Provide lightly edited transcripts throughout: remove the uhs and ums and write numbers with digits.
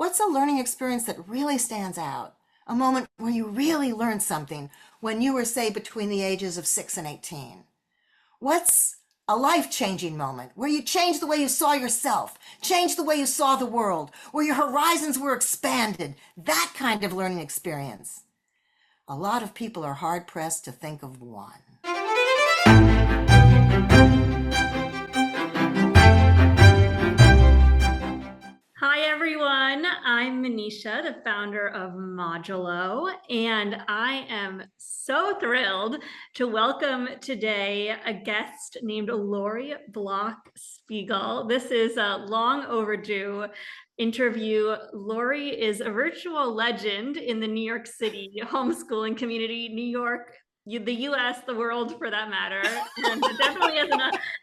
what's a learning experience that really stands out? A moment where you really learned something when you were, say, between the ages of 6 and 18. What's a life-changing moment where you changed the way you saw yourself, changed the way you saw the world, where your horizons were expanded? That kind of learning experience. A lot of people are hard-pressed to think of one. Hi, everyone. I'm Manisha, the founder of Modulo, and I am so thrilled to welcome today a guest named Laurie Block Spigel. This is a long overdue interview. Laurie is a virtual legend in the New York City homeschooling community, New York, the US, the world for that matter, and definitely has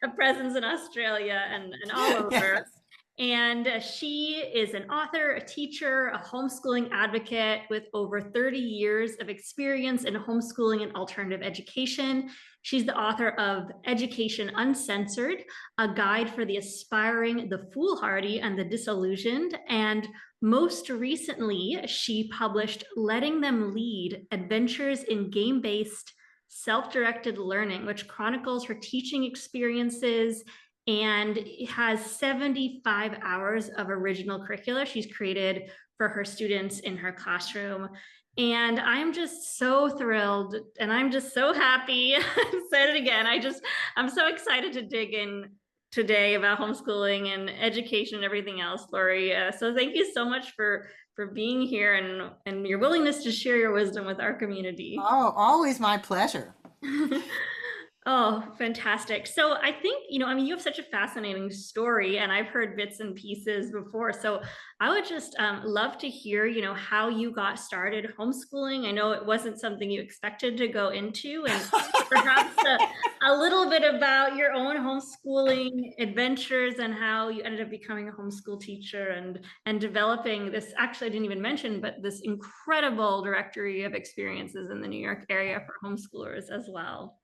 a presence in Australia and all over. Yes. And she is an author, a teacher, a homeschooling advocate with over 30 years of experience in homeschooling and alternative education. She's the author of Education Uncensored, a guide for the aspiring, the foolhardy, and the disillusioned. And most recently, she published Letting Them Lead, Adventures in Game-Based Self-Directed Learning, which chronicles her teaching experiences and has 75 hours of original curricula she's created for her students in her classroom. And I'm just so thrilled and I'm just so happy. I said it again. I'm so excited to dig in today about homeschooling and education and everything else, Laurie. So thank you so much for being here and your willingness to share your wisdom with our community. Oh, always my pleasure. Oh, fantastic. So I think, I mean, you have such a fascinating story, and I've heard bits and pieces before. So I would just love to hear, how you got started homeschooling. I know it wasn't something you expected to go into, and perhaps a little bit about your own homeschooling adventures and how you ended up becoming a homeschool teacher and developing this, actually, I didn't even mention, but this incredible directory of experiences in the New York area for homeschoolers as well.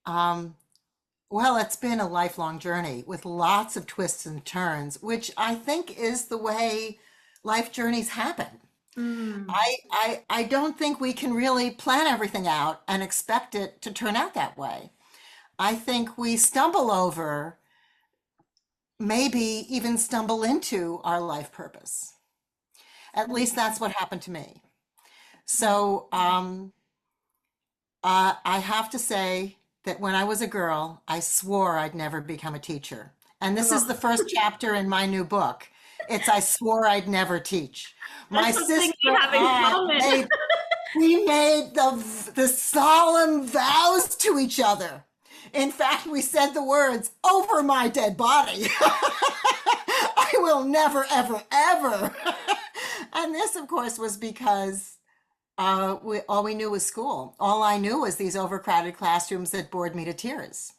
Um, well, it's been a lifelong journey with lots of twists and turns, which I think is the way life journeys happen. Mm. I don't think we can really plan everything out and expect it to turn out that way. I think we stumble over, maybe even stumble into our life purpose. At least that's what happened to me. So I have to say that when I was a girl, I swore I'd never become a teacher. And this is the Oh, first chapter in my new book. It's I swore I'd never teach. My that's something sister we and have in I common. we made the solemn vows to each other. In fact, we said the words, over my dead body. I will never, ever, ever. And this, of course, was because all we knew was school. All I knew was these overcrowded classrooms that bored me to tears.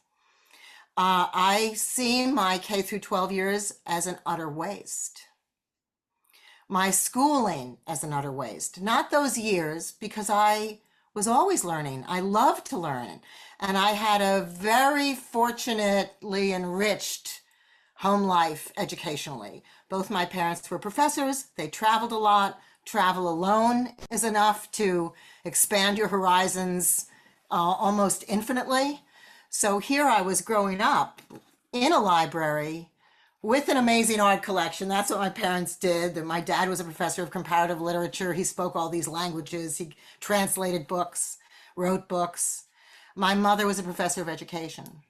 I see my K through 12 years as an utter waste. My schooling as an utter waste. Not those years, because I was always learning. I loved to learn. And I had a very fortunately enriched home life educationally. Both my parents were professors. They traveled a lot. Travel alone is enough to expand your horizons almost infinitely. So here I was growing up in a library with an amazing art collection. That's what my parents did. My dad was a professor of comparative literature. He spoke all these languages. He translated books, wrote books. My mother was a professor of education.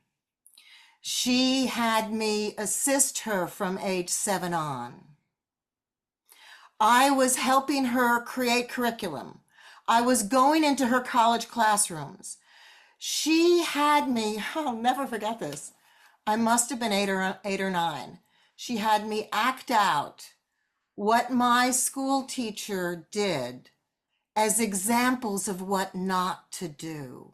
She had me assist her from age 7 on. I was helping her create curriculum. I was going into her college classrooms. She had me, I'll never forget this. I must have been 8 or 9. She had me act out what my school teacher did as examples of what not to do.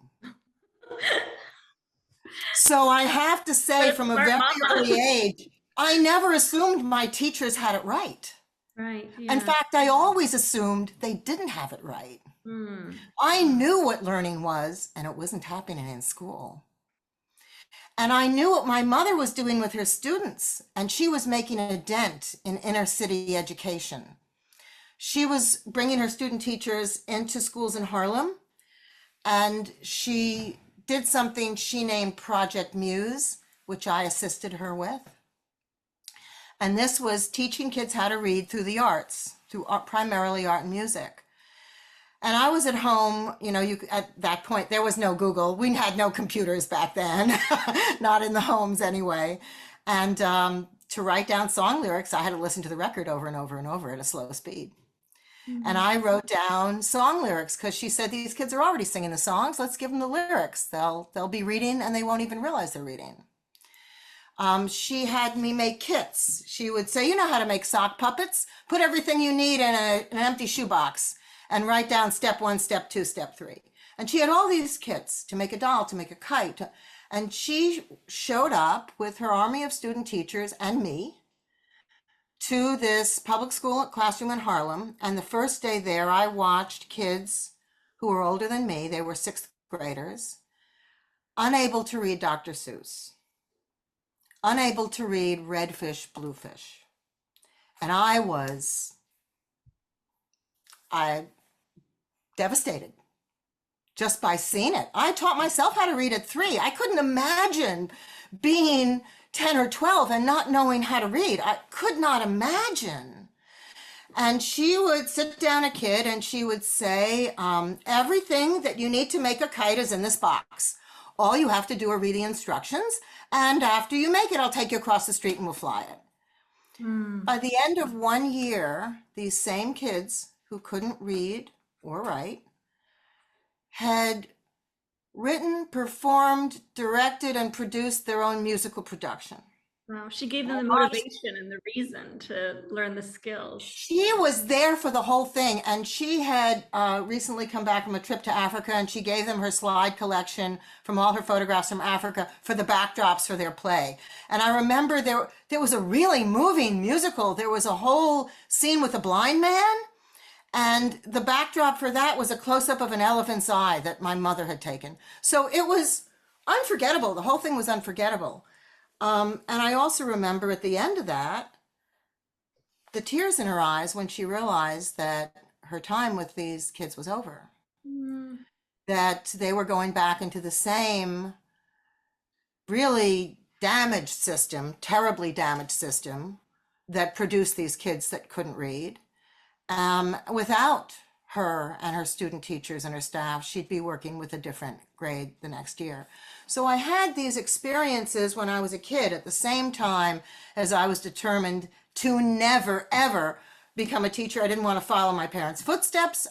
So I have to What say, a from a smart very mama. early age, I never assumed my teachers had it right. Right, In yeah. fact, I always assumed they didn't have it right. Mm. I knew what learning was, and it wasn't happening in school. And I knew what my mother was doing with her students, and she was making a dent in inner city education. She was bringing her student teachers into schools in Harlem, and she did something she named Project Muse, which I assisted her with. And this was teaching kids how to read through the arts, through primarily art and music. And I was at home, at that point, there was no Google. We had no computers back then, not in the homes anyway. And to write down song lyrics, I had to listen to the record over and over and over at a slow speed. And I wrote down song lyrics because she said, these kids are already singing the songs. Let's give them the lyrics. They'll be reading and they won't even realize they're reading. She had me make kits. She would say, you know how to make sock puppets? Put everything you need in an empty shoebox and write down step 1, step 2, step 3. And she had all these kits to make a doll, to make a kite. And she showed up with her army of student teachers and me to this public school classroom in Harlem. And the first day there, I watched kids who were older than me, they were 6th graders, unable to read Dr. Seuss, unable to read Red Fish, Blue Fish. And I devastated just by seeing it. I taught myself how to read at 3. I couldn't imagine being 10 or 12 and not knowing how to read. I could not imagine. And she would sit down a kid and she would say, everything that you need to make a kite is in this box. All you have to do are read the instructions. And after you make it, I'll take you across the street and we'll fly it. By the end of 1 year, these same kids who couldn't read or write had written, performed, directed, and produced their own musical production. Wow, she gave them the motivation and the reason to learn the skills. She was there for the whole thing, and she had recently come back from a trip to Africa, and she gave them her slide collection from all her photographs from Africa for the backdrops for their play. And I remember there was a really moving musical. There was a whole scene with a blind man, and the backdrop for that was a close-up of an elephant's eye that my mother had taken. So it was unforgettable. The whole thing was unforgettable. And I also remember at the end of that, the tears in her eyes when she realized that her time with these kids was over, that they were going back into the same really damaged system, terribly damaged system that produced these kids that couldn't read. Without her and her student teachers and her staff, she'd be working with a different grade the next year. So I had these experiences when I was a kid at the same time as I was determined to never, ever become a teacher. I didn't want to follow my parents' footsteps.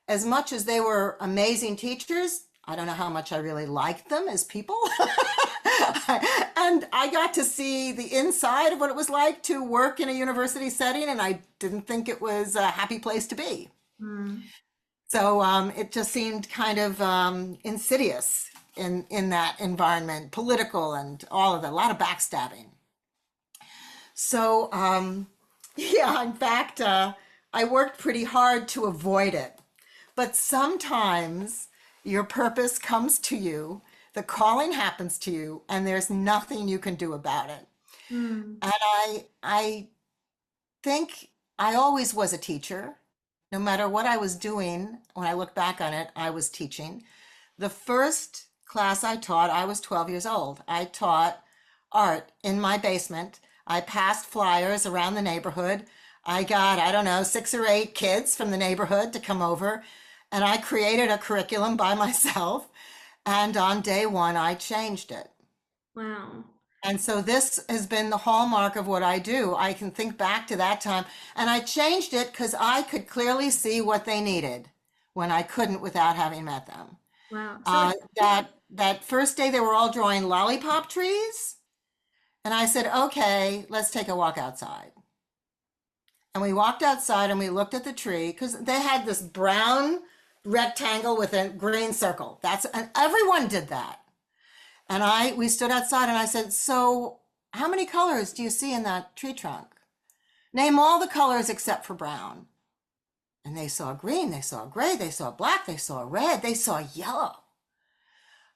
As much as they were amazing teachers, I don't know how much I really liked them as people. And I got to see the inside of what it was like to work in a university setting, and I didn't think it was a happy place to be. So it just seemed kind of insidious in that environment, political and all of that, a lot of backstabbing. So yeah, in fact, I worked pretty hard to avoid it. But sometimes your purpose comes to you, the calling happens to you, and there's nothing you can do about it. And I think I always was a teacher. No matter what I was doing, when I look back on it, I was teaching. The first class I taught, I was 12 years old. I taught art in my basement. I passed flyers around the neighborhood. I got, I don't know, 6 or 8 kids from the neighborhood to come over, and I created a curriculum by myself. And on day 1, I changed it. Wow. And so this has been the hallmark of what I do. I can think back to that time, and I changed it because I could clearly see what they needed when I couldn't without having met them. Wow. That first day they were all drawing lollipop trees, and I said, okay, let's take a walk outside. And we walked outside and we looked at the tree because they had this brown rectangle with a green circle. And everyone did that. And we stood outside and I said, so how many colors do you see in that tree trunk? Name all the colors except for brown. And they saw green, they saw gray, they saw black, they saw red, they saw yellow.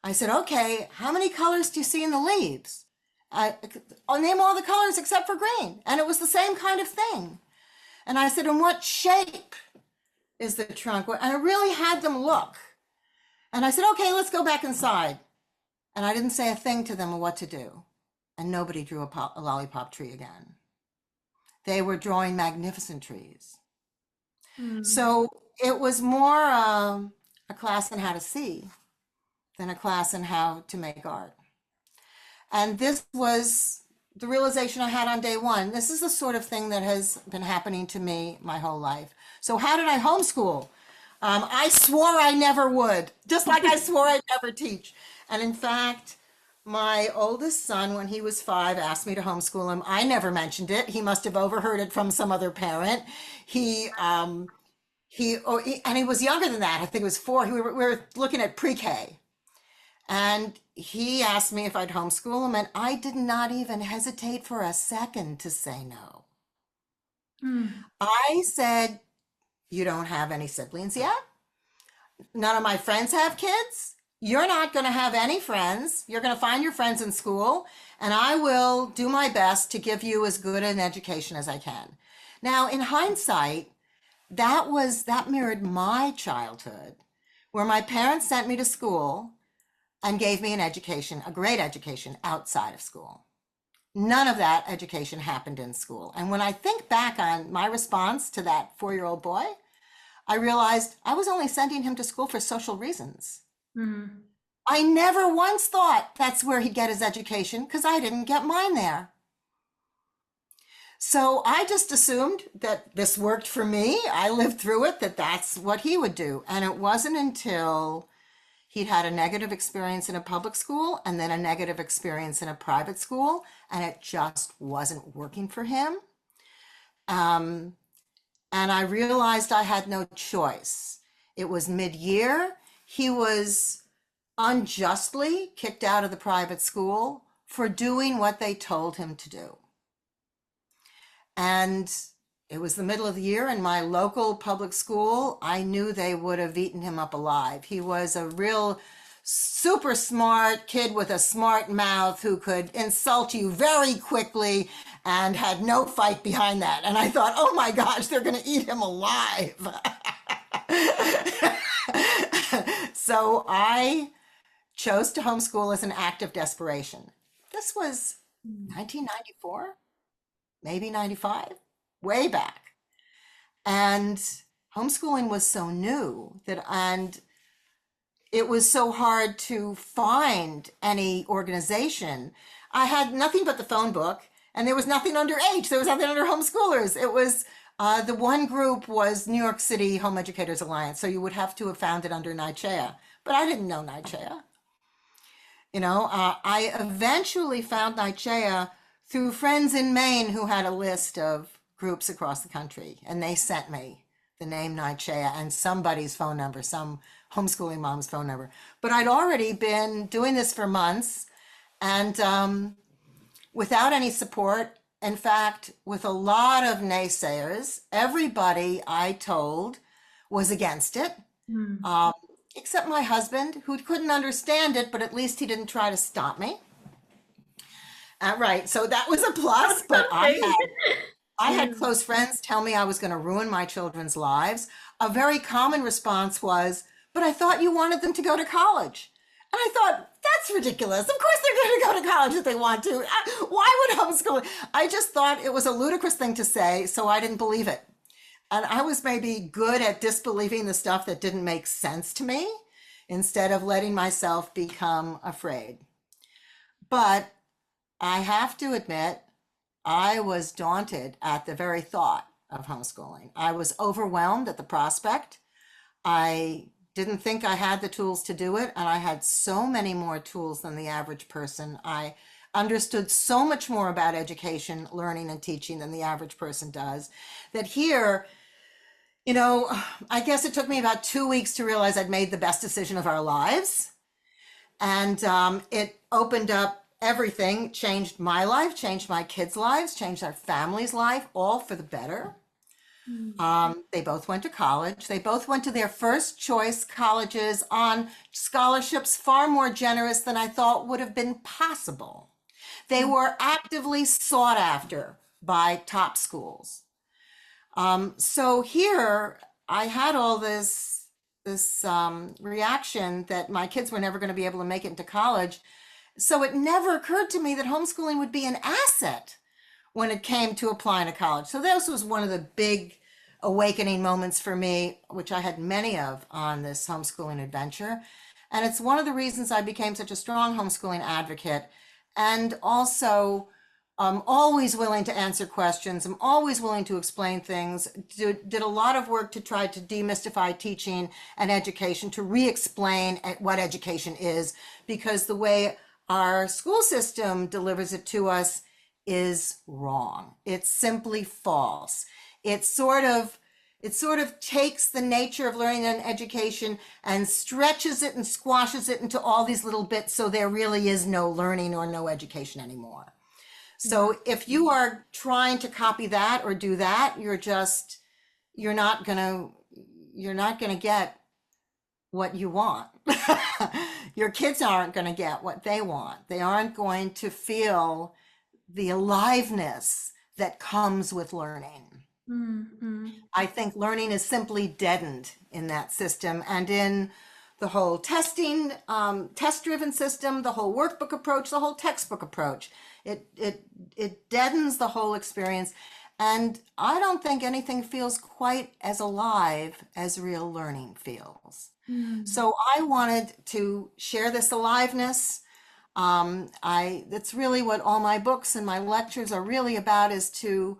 I said, okay, how many colors do you see in the leaves? I'll name all the colors except for green. And it was the same kind of thing. And I said, and what shape is the trunk? And I really had them look. And I said, okay, let's go back inside. And I didn't say a thing to them of what to do. And nobody drew a lollipop tree again. They were drawing magnificent trees. So it was more a class in how to see than a class in how to make art. And this was the realization I had on day one. This is the sort of thing that has been happening to me my whole life. So how did I homeschool? I swore I never would, just like I swore I'd never teach. And in fact, my oldest son, when he was 5, asked me to homeschool him. I never mentioned it. He must have overheard it from some other parent. And he was younger than that. I think it was 4. We were looking at pre-K. And he asked me if I'd homeschool him, and I did not even hesitate for a second to say no. I said, you don't have any siblings yet? None of my friends have kids? You're not going to have any friends. You're going to find your friends in school, and I will do my best to give you as good an education as I can. Now, in hindsight, that mirrored my childhood, where my parents sent me to school and gave me an education, a great education outside of school. None of that education happened in school. And when I think back on my response to that 4-year-old boy, I realized I was only sending him to school for social reasons. I never once thought that's where he'd get his education, because I didn't get mine there. So I just assumed that this worked for me. I lived through it, that's what he would do. And it wasn't until he'd had a negative experience in a public school and then a negative experience in a private school, and it just wasn't working for him. And I realized I had no choice. It was mid-year. He was unjustly kicked out of the private school for doing what they told him to do. And it was the middle of the year in my local public school. I knew they would have eaten him up alive. He was a real super smart kid with a smart mouth who could insult you very quickly and had no fight behind that. And I thought, oh my gosh, they're going to eat him alive. So I chose to homeschool as an act of desperation. This was 1994, maybe 95. Way back. And homeschooling was so new and it was so hard to find any organization. I had nothing but the phone book, and there was nothing underage. There was nothing under homeschoolers. It was the one group was New York City Home Educators Alliance. So you would have to have found it under NYCHEA, but I didn't know NYCHEA. I eventually found NYCHEA through friends in Maine who had a list of groups across the country, and they sent me the name NYCHEA and somebody's phone number, some homeschooling mom's phone number. But I'd already been doing this for months, and without any support. In fact, with a lot of naysayers. Everybody I told was against it, except my husband, who couldn't understand it, but at least he didn't try to stop me. Right, so that was a plus, but I had close friends tell me I was going to ruin my children's lives. A very common response was, but I thought you wanted them to go to college. And I thought, that's ridiculous. Of course they're going to go to college if they want to. Why would homeschooling? I just thought it was a ludicrous thing to say, so I didn't believe it. And I was maybe good at disbelieving the stuff that didn't make sense to me, instead of letting myself become afraid. But I have to admit, I was daunted at the very thought of homeschooling. I was overwhelmed at the prospect. I didn't think I had the tools to do it, and I had so many more tools than the average person. I understood so much more about education, learning, and teaching than the average person does, that here, I guess it took me about 2 weeks to realize I'd made the best decision of our lives. And it opened up everything, changed my life, changed my kids' lives, changed our family's life, all for the better. Mm. They both went to college. They both went to their first choice colleges on scholarships far more generous than I thought would have been possible. They were actively sought after by top schools. So here I had all this reaction that my kids were never going to be able to make it into college. So it never occurred to me that homeschooling would be an asset when it came to applying to college. So this was one of the big awakening moments for me, which I had many of on this homeschooling adventure. And it's one of the reasons I became such a strong homeschooling advocate, and also always willing to answer questions. I'm always willing to explain things. Did a lot of work to try to demystify teaching and education, to re-explain what education is, because the way our school system delivers it to us is wrong. It's simply false. It sort of takes the nature of learning and education and stretches it and squashes it into all these little bits, so there really is no learning or no education anymore. So if you are trying to copy that or do that, you're not gonna get what you want. Your kids aren't gonna get what they want. They aren't going to feel the aliveness that comes with learning. Mm-hmm. I think learning is simply deadened in that system, and in the whole testing, test-driven system, the whole workbook approach, the whole textbook approach. It deadens the whole experience, and I don't think anything feels quite as alive as real learning feels. Mm. So I wanted to share this aliveness. That's really what all my books and my lectures are really about, is to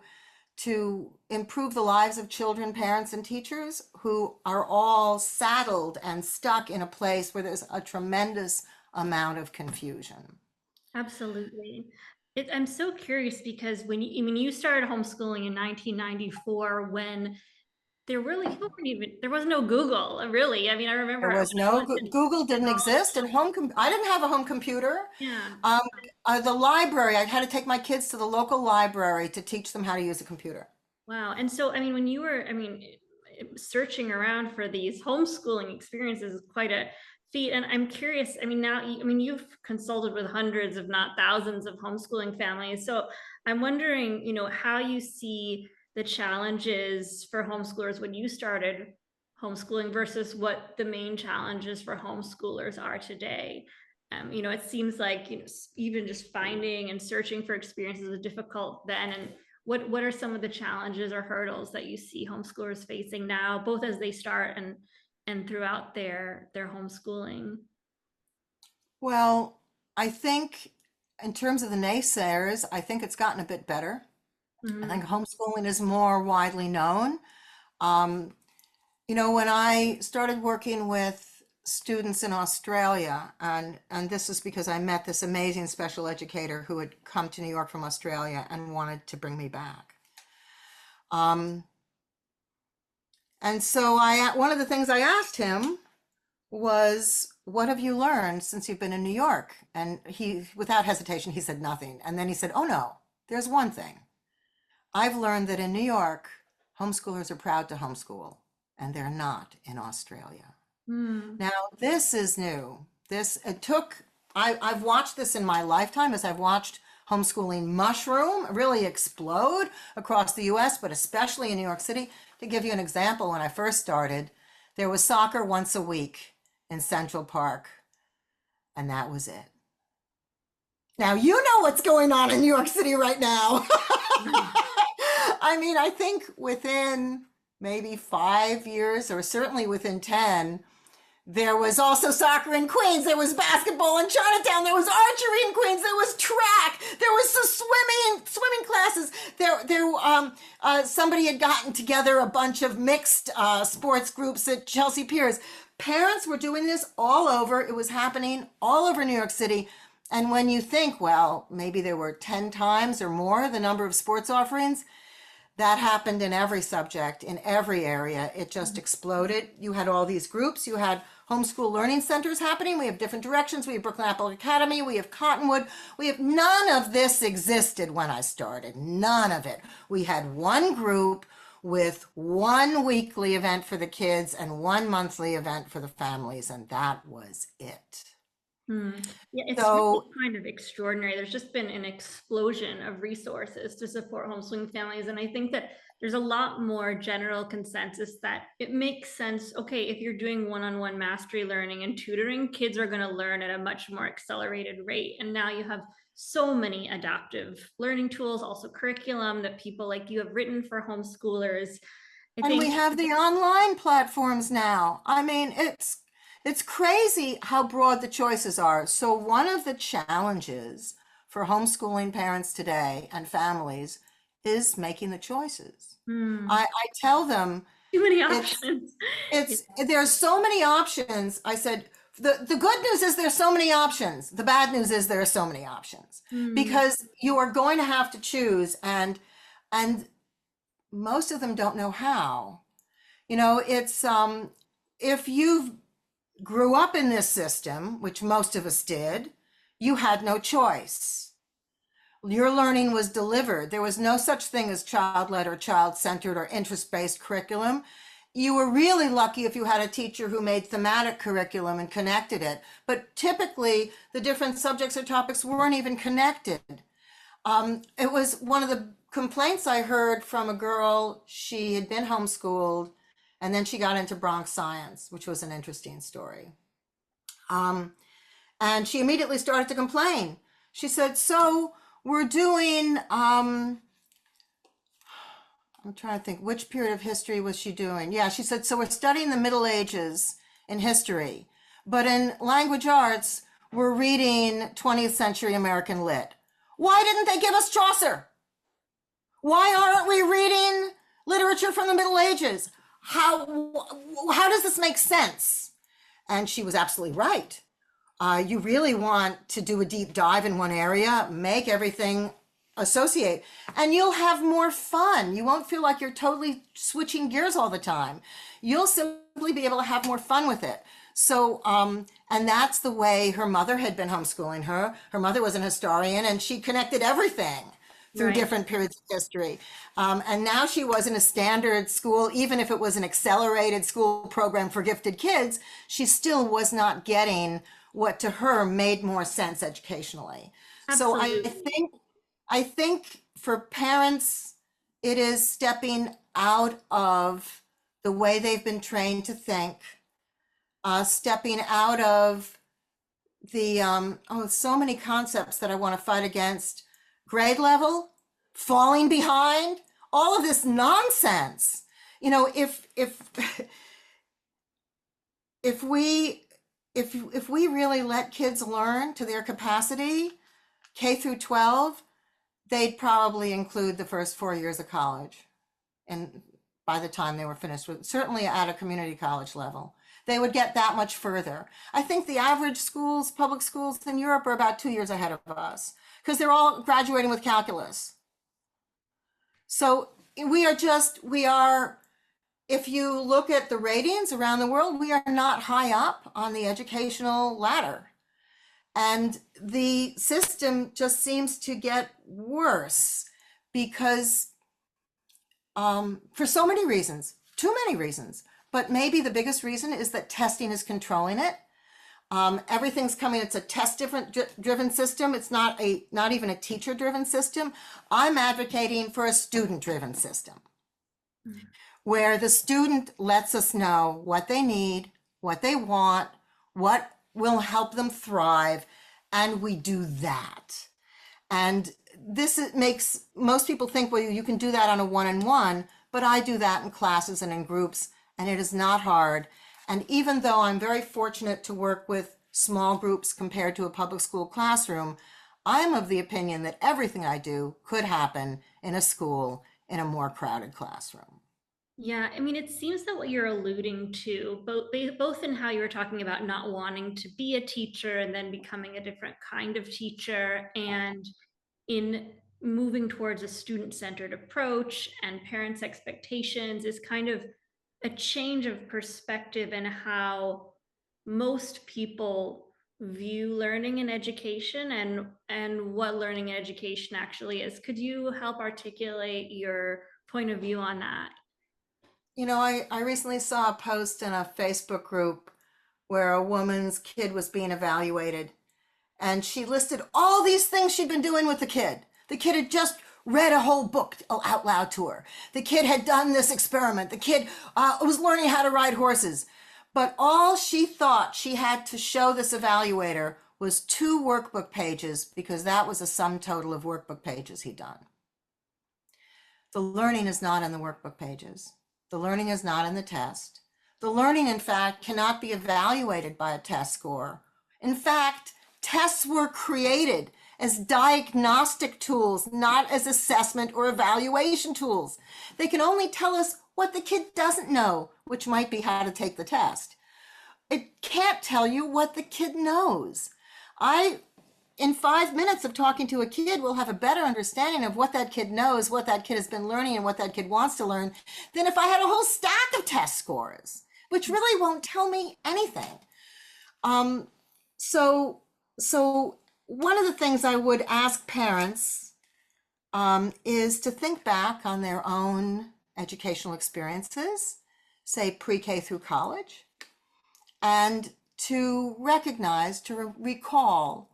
improve the lives of children, parents, and teachers who are all saddled and stuck in a place where there's a tremendous amount of confusion. Absolutely. I'm so curious because you started homeschooling in 1994, when there really people weren't even, there was no Google, really. I remember There when was I no was in Google didn't exist, college. and I didn't have a home computer. Yeah. Um, the library, I had to take my kids to the local library to teach them how to use a computer. Wow. And so, when you were, searching around for these homeschooling experiences is quite a feat. And I'm curious, now, you've consulted with hundreds, if not thousands, of homeschooling families. So I'm wondering, how you see the challenges for homeschoolers when you started homeschooling versus what the main challenges for homeschoolers are today. It seems like, even just finding and searching for experiences was difficult then. And what are some of the challenges or hurdles that you see homeschoolers facing now, both as they start and throughout their homeschooling? Well, I think in terms of the naysayers, I think it's gotten a bit better. I Mhm. think homeschooling is more widely known. Um, when I started working with students in Australia, and this is because I met this amazing special educator who had come to New York from Australia and wanted to bring me back. Um, and so one of the things I asked him was, what have you learned since you've been in New York? And he, without hesitation, he said nothing. And then he said, oh no, there's one thing. I've learned that in New York, homeschoolers are proud to homeschool, and they're not in Australia. Mm. Now, this is new. I've watched this in my lifetime as I've watched homeschooling mushroom, really explode across the US, but especially in New York City. To give you an example, when I first started, there was soccer once a week in Central Park, and that was it. Now, you know what's going on in New York City right now. I think within maybe 5 years, or certainly within 10, there was also soccer in Queens. There was basketball in Chinatown. There was archery in Queens. There was track. There was some swimming classes. Somebody had gotten together a bunch of mixed sports groups at Chelsea Piers. Parents were doing this all over. It was happening all over New York City. And when you think, well, maybe there were 10 times or more the number of sports offerings, that happened in every subject, in every area. It just exploded. You had all these groups. You had homeschool learning centers happening. We have different directions. We have Brooklyn Apple Academy. We have Cottonwood. None of this existed when I started. None of it. We had one group with one weekly event for the kids and one monthly event for the families, and that was it. Yeah, it's really So, kind of extraordinary. There's just been an explosion of resources to support homeschooling families. And I think that there's a lot more general consensus that it makes sense. Okay, if you're doing one-on-one mastery learning and tutoring, kids are going to learn at a much more accelerated rate. And now you have so many adaptive learning tools, also curriculum that people like you have written for homeschoolers. I and we think, have the online platforms now. I mean, it's crazy how broad the choices are. So one of the challenges for homeschooling parents today and families is making the choices. I tell them too many it's options. there's so many options. I said the good news is there's so many options. The bad news is there are so many options because you are going to have to choose, and most of them don't know how. You know, it's if you grew up in this system, which most of us did, you had no choice. Your learning was delivered. There was no such thing as child-led or child-centered or interest-based curriculum. You were really lucky if you had a teacher who made thematic curriculum and connected it. But typically, the different subjects or topics weren't even connected. It was one of the complaints I heard from a girl. She had been homeschooled, and then she got into Bronx science, which was an interesting story. And she immediately started to complain. She said, so we're doing, I'm trying to think, which period of history was she doing? Yeah, she said, so we're studying the Middle Ages in history, but in language arts, we're reading 20th century American lit. Why didn't they give us Chaucer? Why aren't we reading literature from the Middle Ages? How does this make sense? And she was absolutely right. You really want to do a deep dive in one area, make everything associate, and you'll have more fun. You won't feel like you're totally switching gears all the time. You'll simply be able to have more fun with it. So, and that's the way her mother had been homeschooling her. Her mother was an historian, and she connected everything through different periods of history. And now she was in a standard school, even if it was an accelerated school program for gifted kids, she still was not getting what to her made more sense educationally. Absolutely. So I think for parents, it is stepping out of the way they've been trained to think, stepping out of the, so many concepts that I want to fight against. Grade level, falling behind, all of this nonsense. You know, if we really let kids learn to their capacity, K through 12, they'd probably include the first 4 years of college. And by the time they were finished with, certainly at a community college level, they would get that much further. I think the average schools, public schools in Europe are about 2 years ahead of us because they're all graduating with calculus. So we are, if you look at the ratings around the world, we are not high up on the educational ladder. And the system just seems to get worse because for so many reasons, too many reasons, but maybe the biggest reason is that testing is controlling it. Everything's coming, it's a test driven system. It's not even a teacher driven system. I'm advocating for a student driven system where the student lets us know what they need, what they want, what will help them thrive, and we do that. And this makes most people think, well, you can do that on a one-on-one, but I do that in classes and in groups, and it is not hard. And even though I'm very fortunate to work with small groups compared to a public school classroom, I am of the opinion that everything I do could happen in a school in a more crowded classroom. Yeah, I mean, it seems that what you're alluding to, both in how you were talking about not wanting to be a teacher and then becoming a different kind of teacher, and in moving towards a student-centered approach and parents' expectations, is kind of a change of perspective in how most people view learning and education and what learning and education actually is. Could you help articulate your point of view on that? I recently saw a post in a Facebook group where a woman's kid was being evaluated, and she listed all these things she'd been doing with the kid. The kid had just read a whole book out loud to her. The kid had done this experiment. The kid was learning how to ride horses. But all she thought she had to show this evaluator was 2 workbook pages, because that was a sum total of workbook pages he'd done. The learning is not in the workbook pages. The learning is not in the test. The learning, in fact, cannot be evaluated by a test score. In fact, tests were created as diagnostic tools, not as assessment or evaluation tools. They can only tell us what the kid doesn't know, which might be how to take the test. It can't tell you what the kid knows. In 5 minutes of talking to a kid, will have a better understanding of what that kid knows, what that kid has been learning, and what that kid wants to learn, than if I had a whole stack of test scores, which really won't tell me anything. So one of the things I would ask parents is to think back on their own educational experiences, say pre-K through college, and to recognize, to recall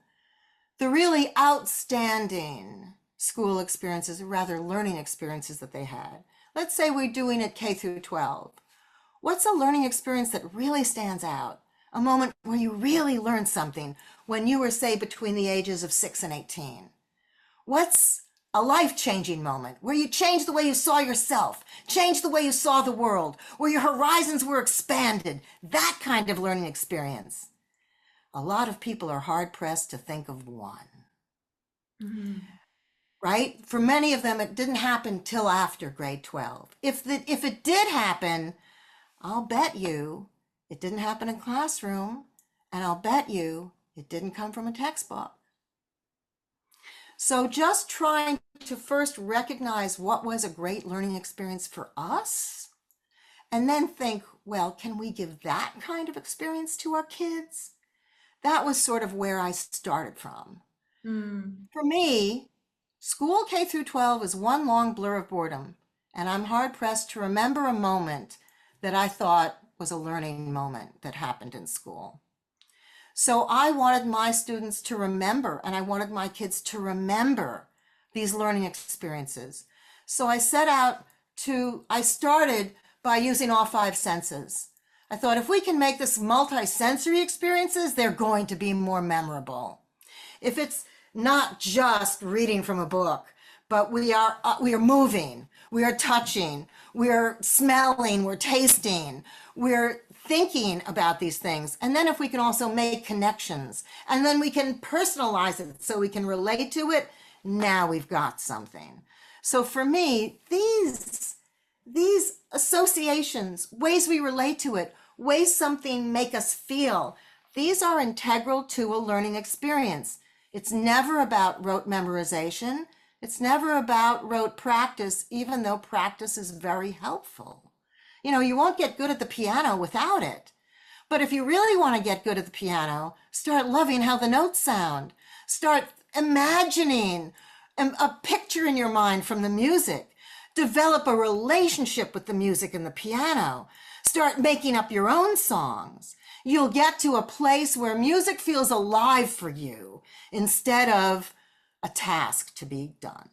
the really outstanding school experiences, or rather learning experiences that they had. Let's say we're doing it K through 12. What's a learning experience that really stands out? A moment where you really learned something when you were, say, between the ages of 6 and 18. What's a life-changing moment where you changed the way you saw yourself, changed the way you saw the world, where your horizons were expanded? That kind of learning experience. A lot of people are hard-pressed to think of one. Mm-hmm. Right? For many of them, it didn't happen till after grade 12. If it did happen, I'll bet you it didn't happen in classroom, and I'll bet you it didn't come from a textbook. So just trying to first recognize what was a great learning experience for us, and then think, well, can we give that kind of experience to our kids? That was sort of where I started from. For me, school K through 12 is one long blur of boredom, and I'm hard pressed to remember a moment that I thought was a learning moment that happened in school. So I wanted my students to remember, and I wanted my kids to remember these learning experiences. So I started by using all 5 senses. I thought, if we can make this multi-sensory experiences, they're going to be more memorable. If it's not just reading from a book, but we are moving, we are touching, we're smelling, we're tasting, we're thinking about these things. And then if we can also make connections, and then we can personalize it so we can relate to it, now we've got something. So for me, these associations, ways we relate to it, ways something make us feel, these are integral to a learning experience. It's never about rote memorization. It's never about rote practice, even though practice is very helpful. You won't get good at the piano without it. But if you really want to get good at the piano, start loving how the notes sound. Start imagining a picture in your mind from the music. Develop a relationship with the music and the piano. Start making up your own songs. You'll get to a place where music feels alive for you instead of a task to be done.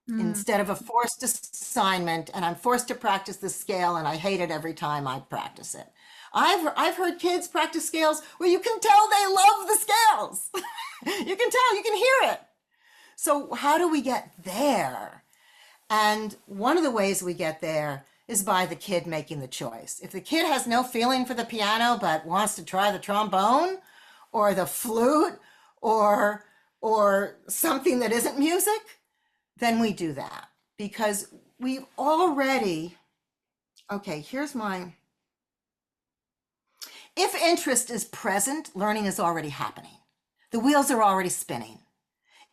Instead of a forced assignment, and I'm forced to practice the scale and I hate it every time I practice it. I've heard kids practice scales where you can tell they love the scales. You can tell, you can hear it. So how do we get there? And one of the ways we get there is by the kid making the choice. If the kid has no feeling for the piano but wants to try the trombone or the flute or something that isn't music, then we do that, because we've already, if interest is present, learning is already happening. The wheels are already spinning.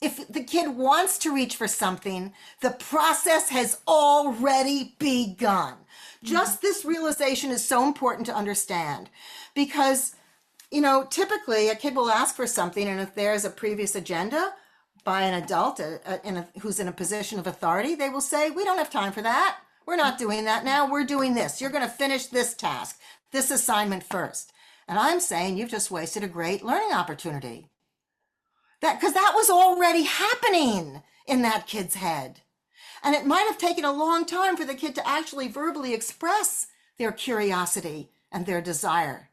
If the kid wants to reach for something, the process has already begun. Just this realization is so important to understand, because, typically a kid will ask for something, and if there's a previous agenda by an adult who's in a position of authority, they will say, we don't have time for that. We're not doing that now. We're doing this. You're going to finish this task, this assignment first. And I'm saying you've just wasted a great learning opportunity. Because that was already happening in that kid's head. And it might have taken a long time for the kid to actually verbally express their curiosity and their desire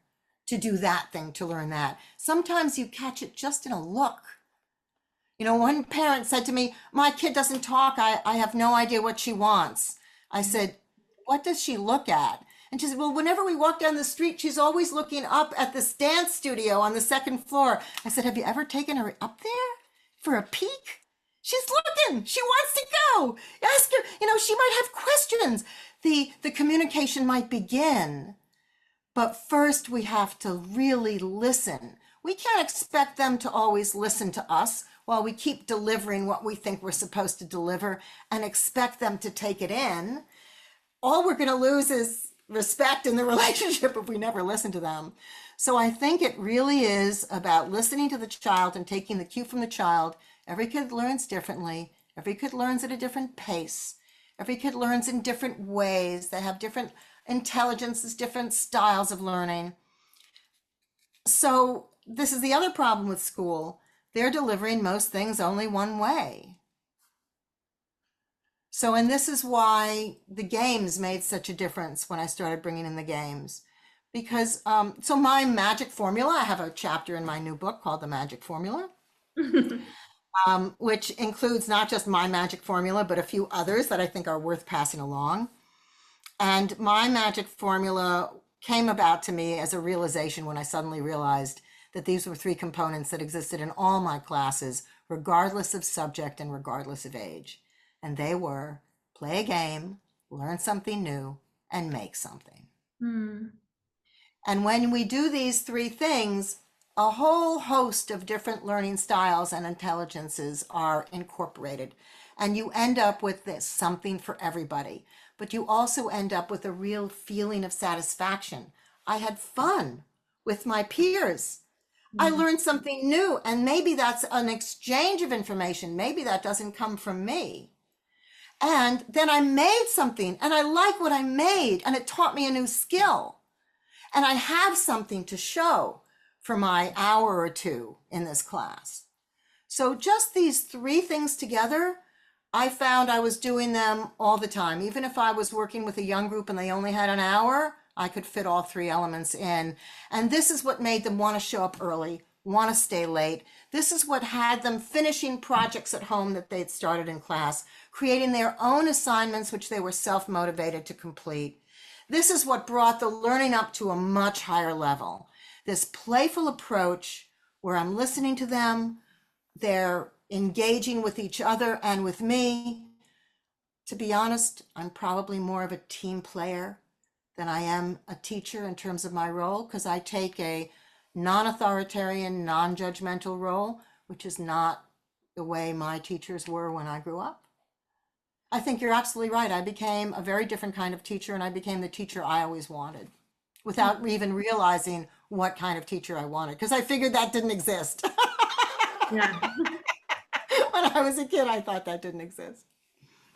to do that thing, to learn that. Sometimes you catch it just in a look. You know, one parent said to me, my kid doesn't talk. I have no idea what she wants. I said, what does she look at? And she said, well, whenever we walk down the street, she's always looking up at this dance studio on the second floor. I said, have you ever taken her up there for a peek? She's looking. She wants to go. Ask her, you know, she might have questions. The communication might begin. But first, we have to really listen. We can't expect them to always listen to us while we keep delivering what we think we're supposed to deliver and expect them to take it in. All we're going to lose is respect in the relationship if we never listen to them. So I think it really is about listening to the child and taking the cue from the child. Every kid learns differently. Every kid learns at a different pace. Every kid learns in different ways. They have different intelligences, different styles of learning. So this is the other problem with school. They're delivering most things only one way. So, and this is why the games made such a difference when I started bringing in the games. Because, so my magic formula, I have a chapter in my new book called The Magic Formula, which includes not just my magic formula, but a few others that I think are worth passing along. And my magic formula came about to me as a realization when I suddenly realized that these were three components that existed in all my classes, regardless of subject and regardless of age. And they were play a game, learn something new, and make something. And when we do these three things, a whole host of different learning styles and intelligences are incorporated. And you end up with this, something for everybody. But you also end up with a real feeling of satisfaction. I had fun with my peers. I learned something new, and maybe that's an exchange of information. Maybe that doesn't come from me. And then I made something, and I like what I made, and it taught me a new skill. And I have something to show for my hour or two in this class. So just these three things together, I found I was doing them all the time. Even if I was working with a young group and they only had an hour, I could fit all three elements in. And this is what made them want to show up early, want to stay late. This is what had them finishing projects at home that they'd started in class, creating their own assignments, which they were self-motivated to complete. This is what brought the learning up to a much higher level. This playful approach where I'm listening to them, they're engaging with each other and with me. To be honest, I'm probably more of a team player than I am a teacher in terms of my role, because I take a non-authoritarian, non-judgmental role, which is not the way my teachers were when I grew up. I think you're absolutely right. I became a very different kind of teacher, and I became the teacher I always wanted without even realizing what kind of teacher I wanted, because I figured that didn't exist. Yeah. When I was a kid, I thought that didn't exist.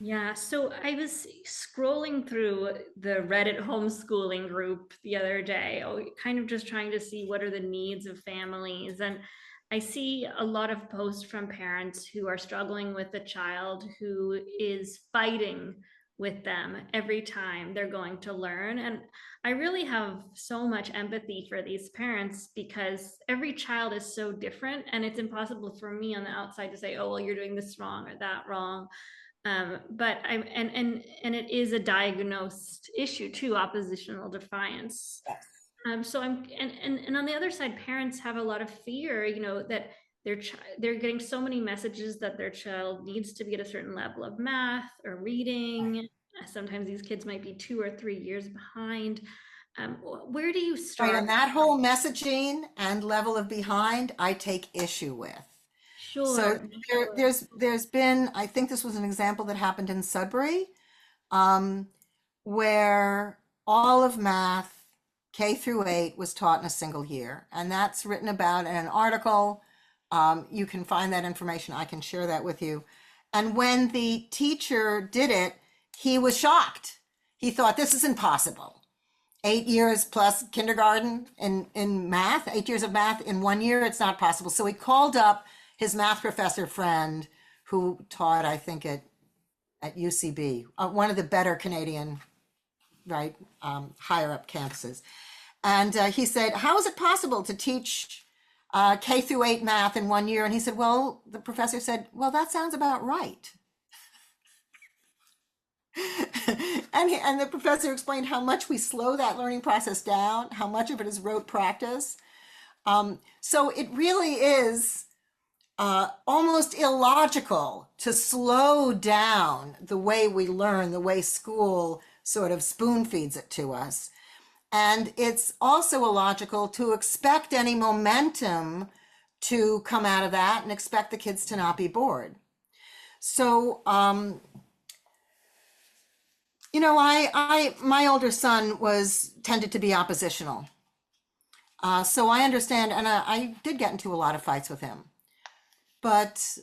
Yeah, so I was scrolling through the Reddit homeschooling group the other day, kind of just trying to see what are the needs of families. And I see a lot of posts from parents who are struggling with a child who is fighting with them every time they're going to learn. And I really have so much empathy for these parents because every child is so different, and it's impossible for me on the outside to say, oh, well, you're doing this wrong or that wrong. But and it is a diagnosed issue too, oppositional defiance. So and on the other side, parents have a lot of fear, that they're getting so many messages that their child needs to be at a certain level of math or reading. Sometimes these kids might be 2 or 3 years behind. Where do you start? Right, and that whole messaging and level of behind, I take issue with. Sure. So there's been, I think this was an example that happened in Sudbury, where all of math, K through 8, was taught in a single year. And that's written about in an article. You can find that information. I can share that with you. And when the teacher did it, he was shocked He thought this is impossible. 8 years plus kindergarten in math, 8 years of math in 1 year, it's not possible. So he called up his math professor friend who taught, I think, at UCB, one of the better Canadian, right, higher up campuses. And he said, how is it possible to teach K through 8 math in 1 year? And he said, well, the professor said, well, that sounds about right. And the professor explained how much we slow that learning process down, how much of it is rote practice. So it really is almost illogical to slow down the way we learn, the way school sort of spoon feeds it to us. And it's also illogical to expect any momentum to come out of that and expect the kids to not be bored. So, you know, my older son tended to be oppositional. So I understand, and I did get into a lot of fights with him. But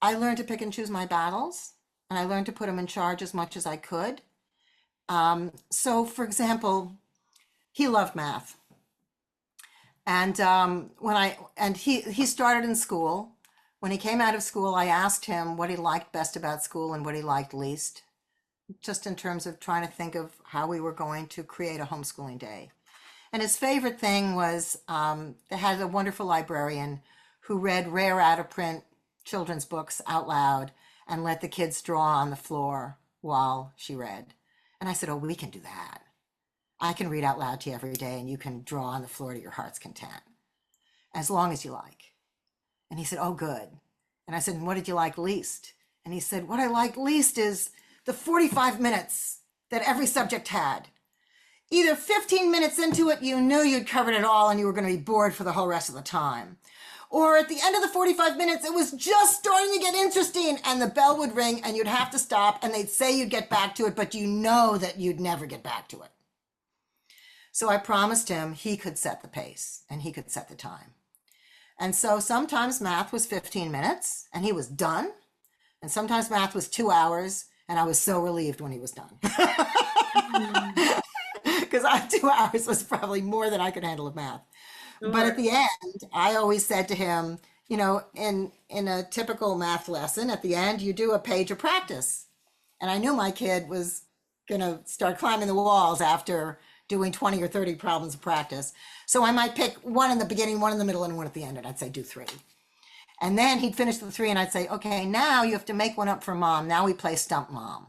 I learned to pick and choose my battles, and I learned to put him in charge as much as I could. So, for example, he loved math, and he started in school. When he came out of school, I asked him what he liked best about school and what he liked least, just in terms of trying to think of how we were going to create a homeschooling day. And his favorite thing was they had a wonderful librarian who read rare out-of-print children's books out loud and let the kids draw on the floor while she read. And I said, oh, we can do that. I can read out loud to you every day and you can draw on the floor to your heart's content, as long as you like. And he said, oh, good. And I said, and what did you like least? And he said, what I liked least is the 45 minutes that every subject had. Either 15 minutes into it, you knew you'd covered it all and you were going to be bored for the whole rest of the time. Or at the end of the 45 minutes, it was just starting to get interesting and the bell would ring and you'd have to stop and they'd say you'd get back to it, but you know that you'd never get back to it. So I promised him he could set the pace and he could set the time. And so sometimes math was 15 minutes and he was done. And sometimes math was 2 hours and I was so relieved when he was done. Because 2 hours was probably more than I could handle of math. Sure. But at the end, I always said to him, you know, in a typical math lesson, at the end, you do a page of practice. And I knew my kid was going to start climbing the walls after doing 20 or 30 problems of practice. So I might pick one in the beginning, one in the middle, and one at the end. And I'd say, do 3. And then he'd finish the 3 and I'd say, okay, now you have to make one up for mom. Now we play Stump Mom.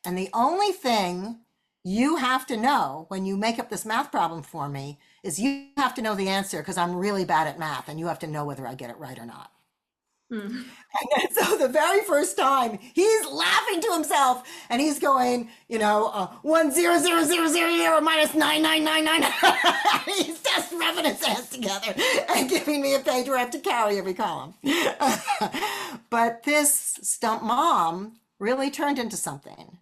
And the only thing you have to know when you make up this math problem for me is you have to know the answer because I'm really bad at math and you have to know whether I get it right or not. And then, so the very first time he's laughing to himself and he's going, you know, 1 0 0 0 0 0 minus 9 9 9 9. He's just rubbing his hands together and giving me a page where I have to carry every column. But this Stump Mom really turned into something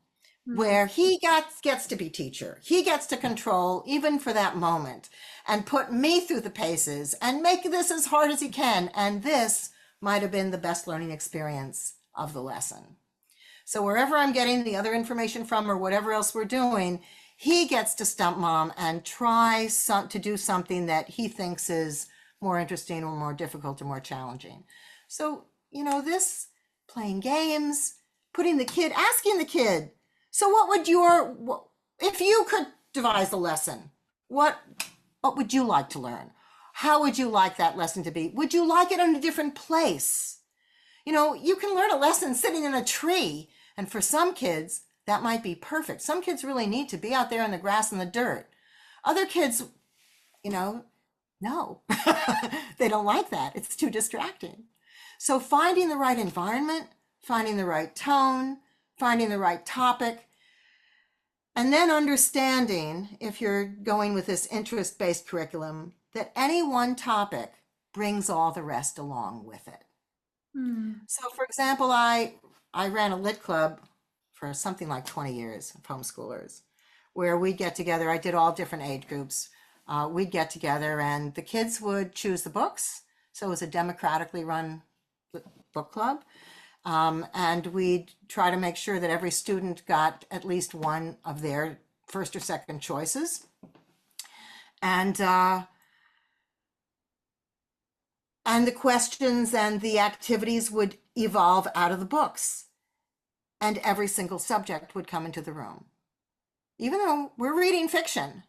where he gets to be teacher. He gets to control even for that moment and put me through the paces and make this as hard as he can. And this might have been the best learning experience of the lesson. So wherever I'm getting the other information from or whatever else we're doing, he gets to stump mom and try to do something that he thinks is more interesting or more difficult or more challenging. So, you know, this playing games, asking the kid, so what would if you could devise a lesson, what would you like to learn? How would you like that lesson to be? Would you like it in a different place? You know, you can learn a lesson sitting in a tree, and for some kids, that might be perfect. Some kids really need to be out there in the grass and the dirt. Other kids, you know, no, they don't like that. It's too distracting. So finding the right environment, finding the right tone, finding the right topic, and then understanding, if you're going with this interest-based curriculum, that any one topic brings all the rest along with it. So for example, I ran a lit club for something like 20 years of homeschoolers, where we'd get together. I did all different age groups. We'd get together and the kids would choose the books. So it was a democratically run book club. And we'd try to make sure that every student got at least one of their first or second choices. And the questions and the activities would evolve out of the books, and every single subject would come into the room. Even though we're reading fiction,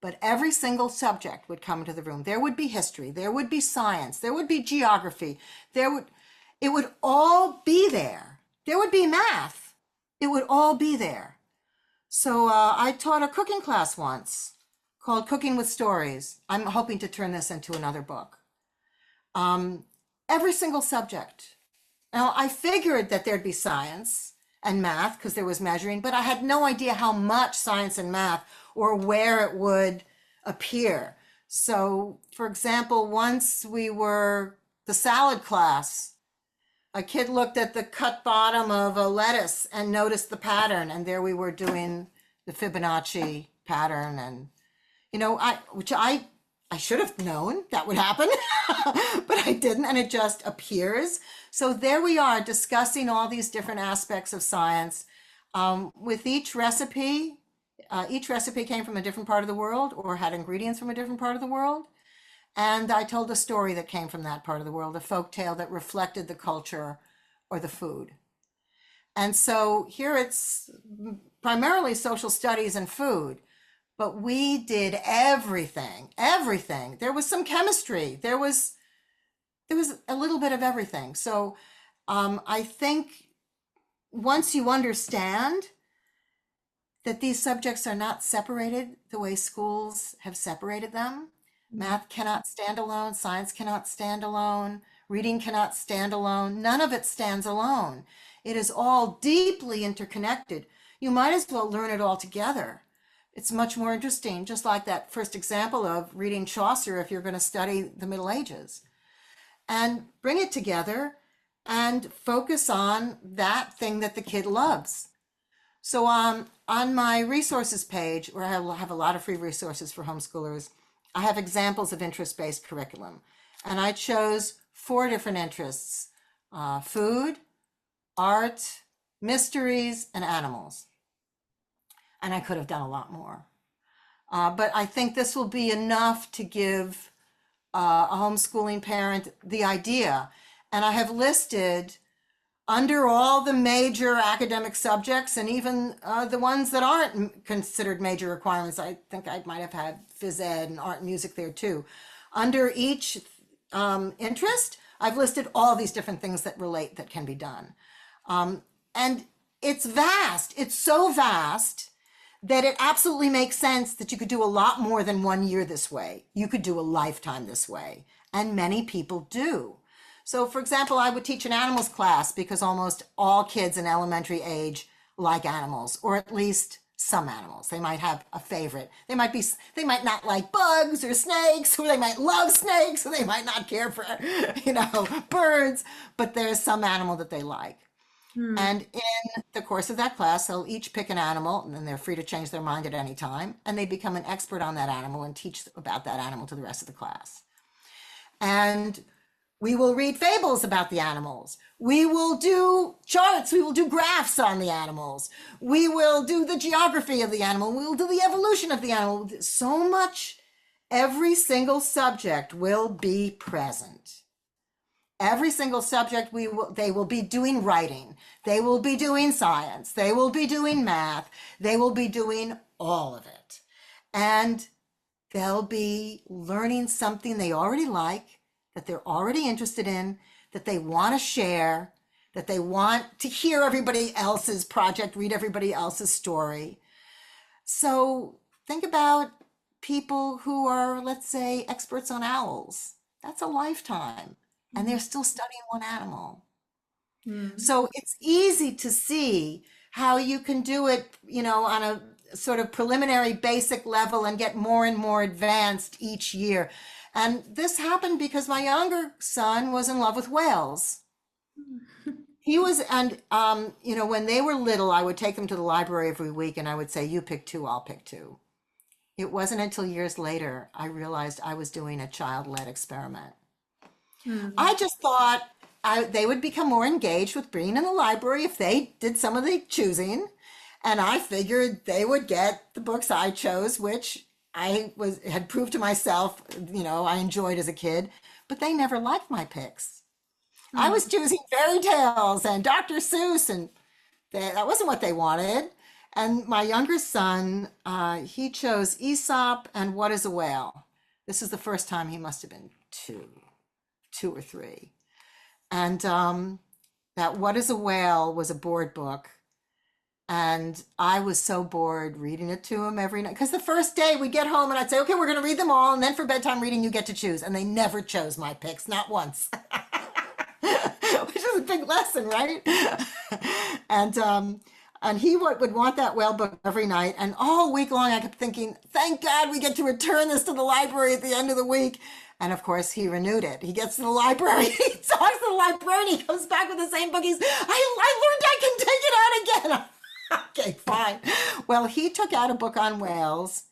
but every single subject would come into the room. There would be history, there would be science, there would be geography, it would all be there. There would be math. It would all be there. So I taught a cooking class once called Cooking with Stories. I'm hoping to turn this into another book. Every single subject. Now, I figured that there'd be science and math because there was measuring, but I had no idea how much science and math or where it would appear. So, for example, once we were the salad class, a kid looked at the cut bottom of a lettuce and noticed the pattern, and there we were doing the Fibonacci pattern, and I should have known that would happen, but I didn't, and it just appears. So there we are discussing all these different aspects of science. With each recipe came from a different part of the world or had ingredients from a different part of the world. And I told a story that came from that part of the world, a folk tale that reflected the culture or the food. And so here it's primarily social studies and food, but we did everything. There was some chemistry. There was a little bit of everything. So I think once you understand that these subjects are not separated the way schools have separated them, math cannot stand alone, science cannot stand alone, reading cannot stand alone, none of it stands alone. It is all deeply interconnected. You might as well learn it all together. It's much more interesting, just like that first example of reading Chaucer if you're going to study the Middle Ages. And bring it together and focus on that thing that the kid loves. So on my resources page, where I have a lot of free resources for homeschoolers, I have examples of interest-based curriculum. And I chose 4 different interests: food, art, mysteries, and animals. And I could have done a lot more. But I think this will be enough to give a homeschooling parent the idea. And I have listed under all the major academic subjects, and even the ones that aren't considered major requirements. I think I might have had phys ed and art and music there too. Under each interest, I've listed all these different things that relate that can be done. And it's vast. It's so vast that it absolutely makes sense that you could do a lot more than 1 year this way. You could do a lifetime this way. And many people do. So for example, I would teach an animals class because almost all kids in elementary age like animals, or at least some animals. They might have a favorite. They might not like bugs or snakes, or they might love snakes, or they might not care for, birds, but there's some animal that they like. And in the course of that class, they'll each pick an animal, and then they're free to change their mind at any time, and they become an expert on that animal and teach about that animal to the rest of the class. And we will read fables about the animals. We will do charts. We will do graphs on the animals. We will do the geography of the animal. We will do the evolution of the animal. So much, every single subject will be present. Every single subject, they will be doing writing. They will be doing science. They will be doing math. They will be doing all of it. And they'll be learning something they already like, that they're already interested in, that they want to share, that they want to hear everybody else's project, read everybody else's story. So think about people who are, let's say, experts on owls. That's a lifetime, and they're still studying one animal. So it's easy to see how you can do it, on a sort of preliminary basic level and get more and more advanced each year. And this happened because my younger son was in love with whales. He was, and when they were little, I would take them to the library every week and I would say, you pick 2, I'll pick 2. It wasn't until years later I realized I was doing a child-led experiment. I just thought they would become more engaged with being in the library if they did some of the choosing. And I figured they would get the books I chose, which had proved to myself, I enjoyed as a kid, but they never liked my picks. I was choosing fairy tales and Dr. Seuss, and that wasn't what they wanted. And my younger son, he chose Aesop and What is a Whale? This is the first time he must have been two or three. And that What is a Whale was a board book. And I was so bored reading it to him every night. Because the first day we'd get home and I'd say, okay, we're going to read them all. And then for bedtime reading, you get to choose. And they never chose my picks, not once. Which is a big lesson, right? And he would want that whale book every night. And all week long, I kept thinking, thank God we get to return this to the library at the end of the week. And of course, he renewed it. He gets to the library, he talks to the librarian, he comes back with the same book. I learned I can take it out again. Okay, fine. Well, he took out a book on whales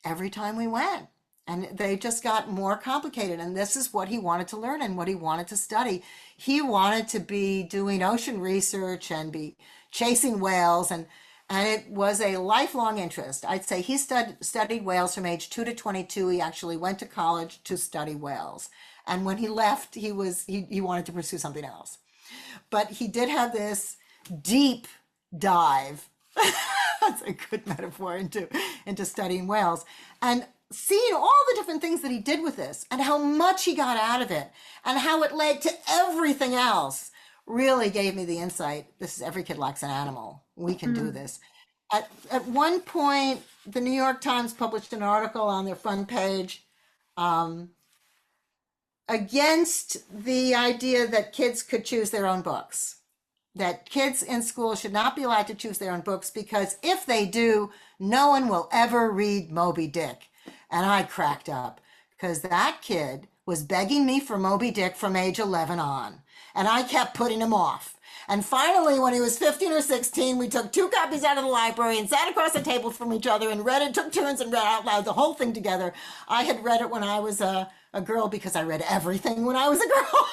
every time we went. And they just got more complicated. And this is what he wanted to learn and what he wanted to study. He wanted to be doing ocean research and be chasing whales. And it was a lifelong interest. I'd say he studied whales from age 2 to 22. He actually went to college to study whales. And when he left, he wanted to pursue something else. But he did have this deep dive. That's a good metaphor into studying whales. And seeing all the different things that he did with this and how much he got out of it and how it led to everything else really gave me the insight. This is every kid likes an animal. We can do this. At one point, the New York Times published an article on their front page against the idea that kids could choose their own books. That kids in school should not be allowed to choose their own books because if they do, no one will ever read Moby Dick. And I cracked up because that kid was begging me for Moby Dick from age 11 on. And I kept putting him off. And finally, when he was 15 or 16, we took 2 copies out of the library and sat across the table from each other and read it, took turns and read out loud the whole thing together. I had read it when I was a girl because I read everything when I was a girl.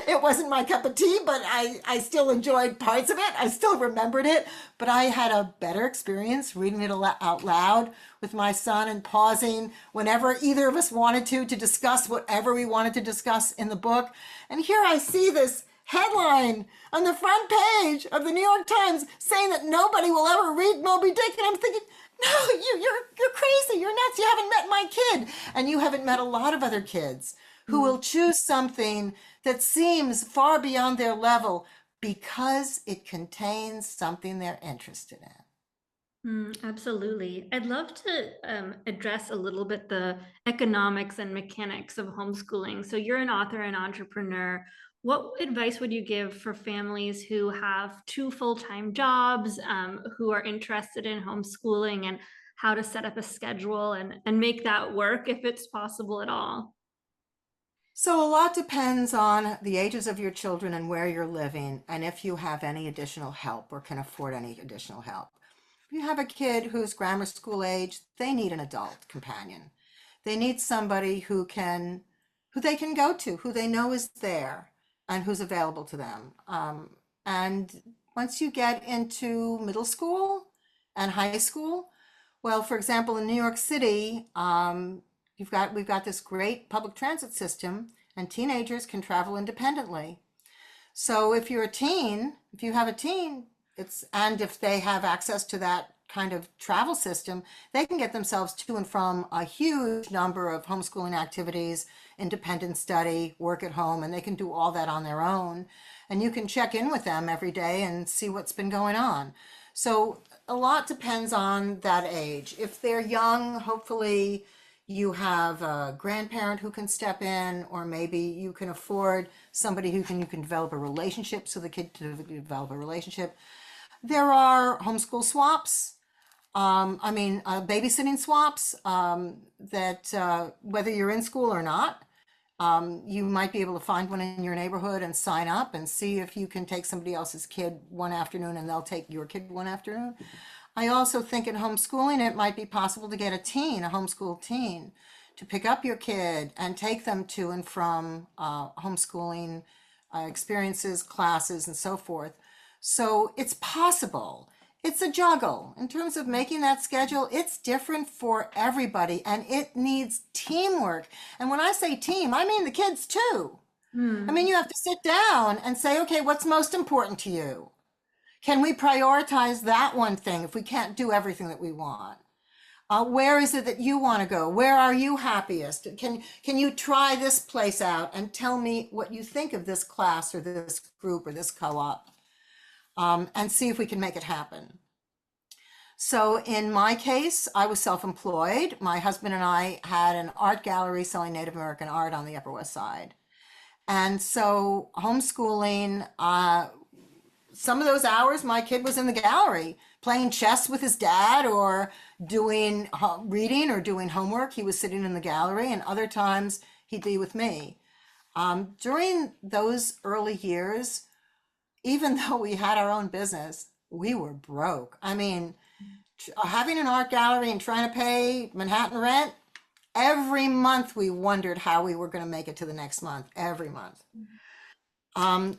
It wasn't my cup of tea, but I still enjoyed parts of it. I still remembered it, but I had a better experience reading it out loud with my son and pausing whenever either of us wanted to discuss whatever we wanted to discuss in the book. And here I see this headline on the front page of the New York Times saying that nobody will ever read Moby Dick. And I'm thinking, no, you're crazy. You're nuts. You haven't met my kid. And you haven't met a lot of other kids who will choose something that seems far beyond their level because it contains something they're interested in. Absolutely. I'd love to address a little bit the economics and mechanics of homeschooling. So you're an author and entrepreneur. What advice would you give for families who have 2 full-time jobs, who are interested in homeschooling and how to set up a schedule and make that work if it's possible at all? So a lot depends on the ages of your children and where you're living and if you have any additional help or can afford any additional help. If you have a kid who's grammar school age, they need an adult companion. They need somebody who they can go to, who they know is there and who's available to them. And once you get into middle school and high school, well, for example, in New York City, we've got this great public transit system and teenagers can travel independently. So if you have a teen, and if they have access to that kind of travel system, they can get themselves to and from a huge number of homeschooling activities, independent study, work at home, and they can do all that on their own. And you can check in with them every day and see what's been going on. So a lot depends on that age. If they're young, hopefully you have a grandparent who can step in, or maybe you can afford somebody you can develop a relationship, so the kid to develop a relationship. There are homeschool swaps. Babysitting swaps that whether you're in school or not, you might be able to find one in your neighborhood and sign up and see if you can take somebody else's kid one afternoon and they'll take your kid one afternoon. I also think in homeschooling, it might be possible to get a homeschool teen, to pick up your kid and take them to and from homeschooling experiences, classes, and so forth. So it's possible. It's a juggle. In terms of making that schedule, it's different for everybody and it needs teamwork. And when I say team, I mean the kids too. I mean, Hmm. you have to sit down and say, okay, what's most important to you? Can we prioritize that one thing if we can't do everything that we want? Where is it that you want to go? Where are you happiest? Can you try this place out and tell me what you think of this class or this group or this co-op, and see if we can make it happen. So in my case, I was self-employed. My husband and I had an art gallery selling Native American art on the Upper West Side. And so homeschooling, some of those hours my kid was in the gallery playing chess with his dad or doing reading or doing homework. He was sitting in the gallery, and other times he'd be with me. During those early years, even though we had our own business, we were broke. I mean, having an art gallery and trying to pay Manhattan rent, every month we wondered how we were going to make it to the next month, every month.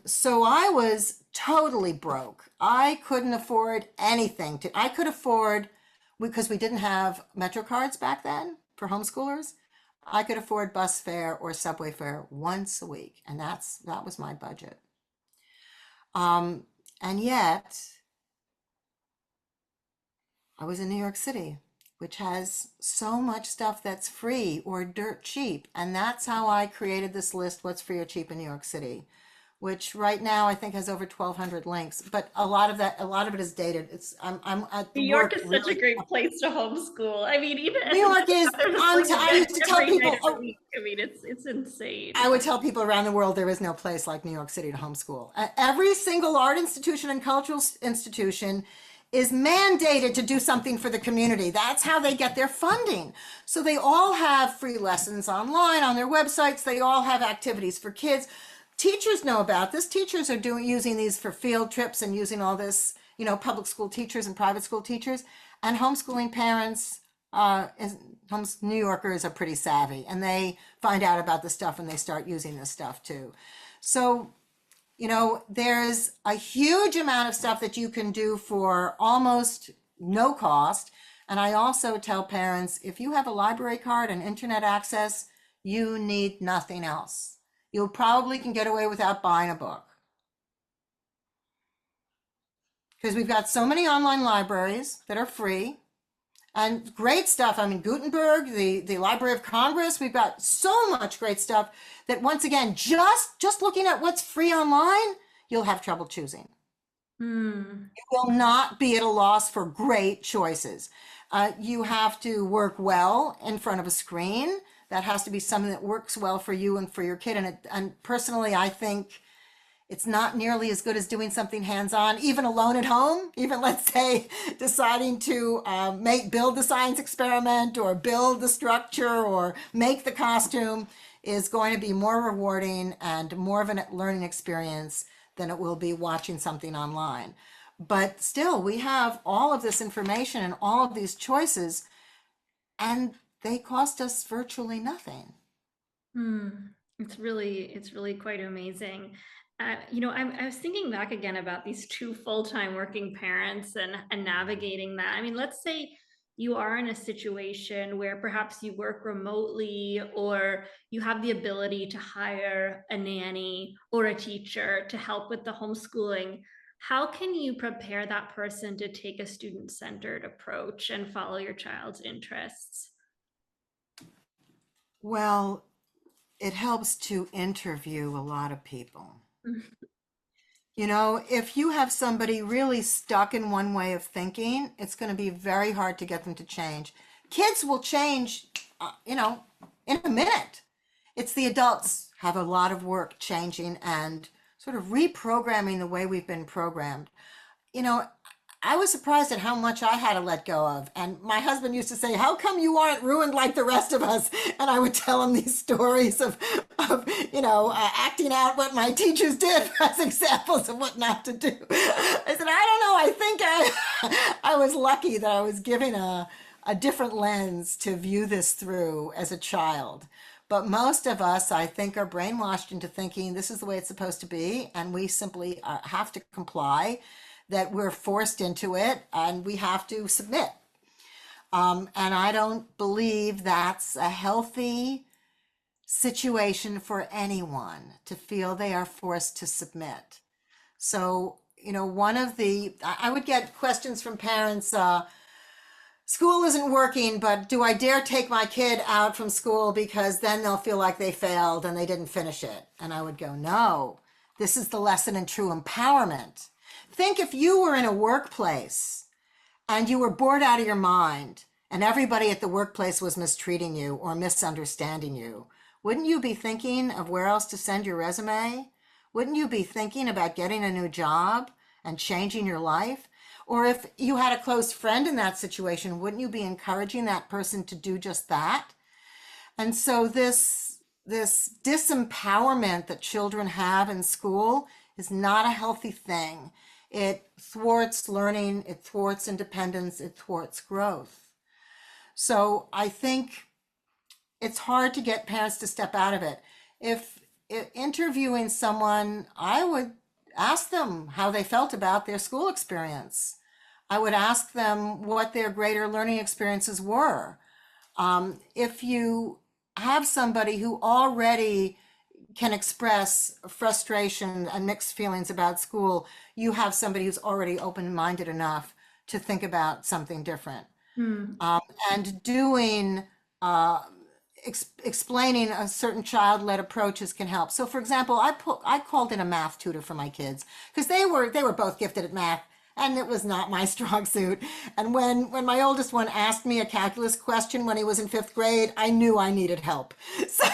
So I was totally broke. I couldn't afford anything I could afford, because we didn't have Metro cards back then for homeschoolers. I could afford bus fare or subway fare once a week, and that was my budget. And yet I was in New York City, which has so much stuff that's free or dirt cheap. And that's how I created this list, what's free or cheap in New York City, which right now I think has over 1,200 links. But a lot of it is dated. I'm at New the York work is such a really. great place to homeschool. I mean, even New as an York is, there's appointments I used to tell every night people, of the week. I mean, it's insane. I would tell people around the world there is no place like New York City to homeschool. Every single art institution and cultural institution is mandated to do something for the community. That's how they get their funding. So they all have free lessons online on their websites. They all have activities for kids. Teachers know about this. Teachers are using these for field trips and using all this, public school teachers and private school teachers. And homeschooling parents, New Yorkers are pretty savvy and they find out about this stuff and they start using this stuff too. So there's a huge amount of stuff that you can do for almost no cost. And I also tell parents, if you have a library card and internet access, you need nothing else. You probably can get away without buying a book. Because we've got so many online libraries that are free and great stuff. I mean, Gutenberg, the Library of Congress, we've got so much great stuff that once again, just looking at what's free online, you'll have trouble choosing. Hmm. You will not be at a loss for great choices. You have to work well in front of a screen. That has to be something that works well for you and for your kid. And personally, I think it's not nearly as good as doing something hands-on, even alone at home. Even let's say deciding to build the science experiment or build the structure or make the costume is going to be more rewarding and more of a learning experience than it will be watching something online. But still, we have all of this information and all of these choices, and they cost us virtually nothing. Hmm. It's really quite amazing. I was thinking back again about these two full-time working parents and navigating that. I mean, let's say you are in a situation where perhaps you work remotely or you have the ability to hire a nanny or a teacher to help with the homeschooling. How can you prepare that person to take a student-centered approach and follow your child's interests? Well, it helps to interview a lot of people. If you have somebody really stuck in one way of thinking, it's going to be very hard to get them to change. Kids will change, in a minute. It's the adults have a lot of work changing and sort of reprogramming the way we've been programmed. You know, I was surprised at how much I had to let go of. And my husband used to say, "How come you aren't ruined like the rest of us?" And I would tell him these stories of acting out what my teachers did as examples of what not to do. I said, "I don't know. I think I was lucky that I was given a different lens to view this through as a child." But most of us, I think, are brainwashed into thinking this is the way it's supposed to be, and we simply have to comply, that we're forced into it, and we have to submit. And I don't believe that's a healthy situation for anyone to feel they are forced to submit. So, I would get questions from parents, school isn't working, but do I dare take my kid out from school because then they'll feel like they failed and they didn't finish it? And I would go, no, this is the lesson in true empowerment. Think if you were in a workplace and you were bored out of your mind and everybody at the workplace was mistreating you or misunderstanding you, wouldn't you be thinking of where else to send your resume? Wouldn't you be thinking about getting a new job and changing your life? Or if you had a close friend in that situation, wouldn't you be encouraging that person to do just that? And so this disempowerment that children have in school is not a healthy thing. It thwarts learning, it thwarts independence, it thwarts growth. So I think it's hard to get parents to step out of it. If interviewing someone, I would ask them how they felt about their school experience. I would ask them what their greater learning experiences were. If you have somebody who already can express frustration and mixed feelings about school, you have somebody who's already open-minded enough to think about something different. And doing explaining a certain child-led approaches can help. So for example, I called in a math tutor for my kids because they were both gifted at math and it was not my strong suit. And when my oldest one asked me a calculus question when he was in 5th grade, I knew I needed help. So,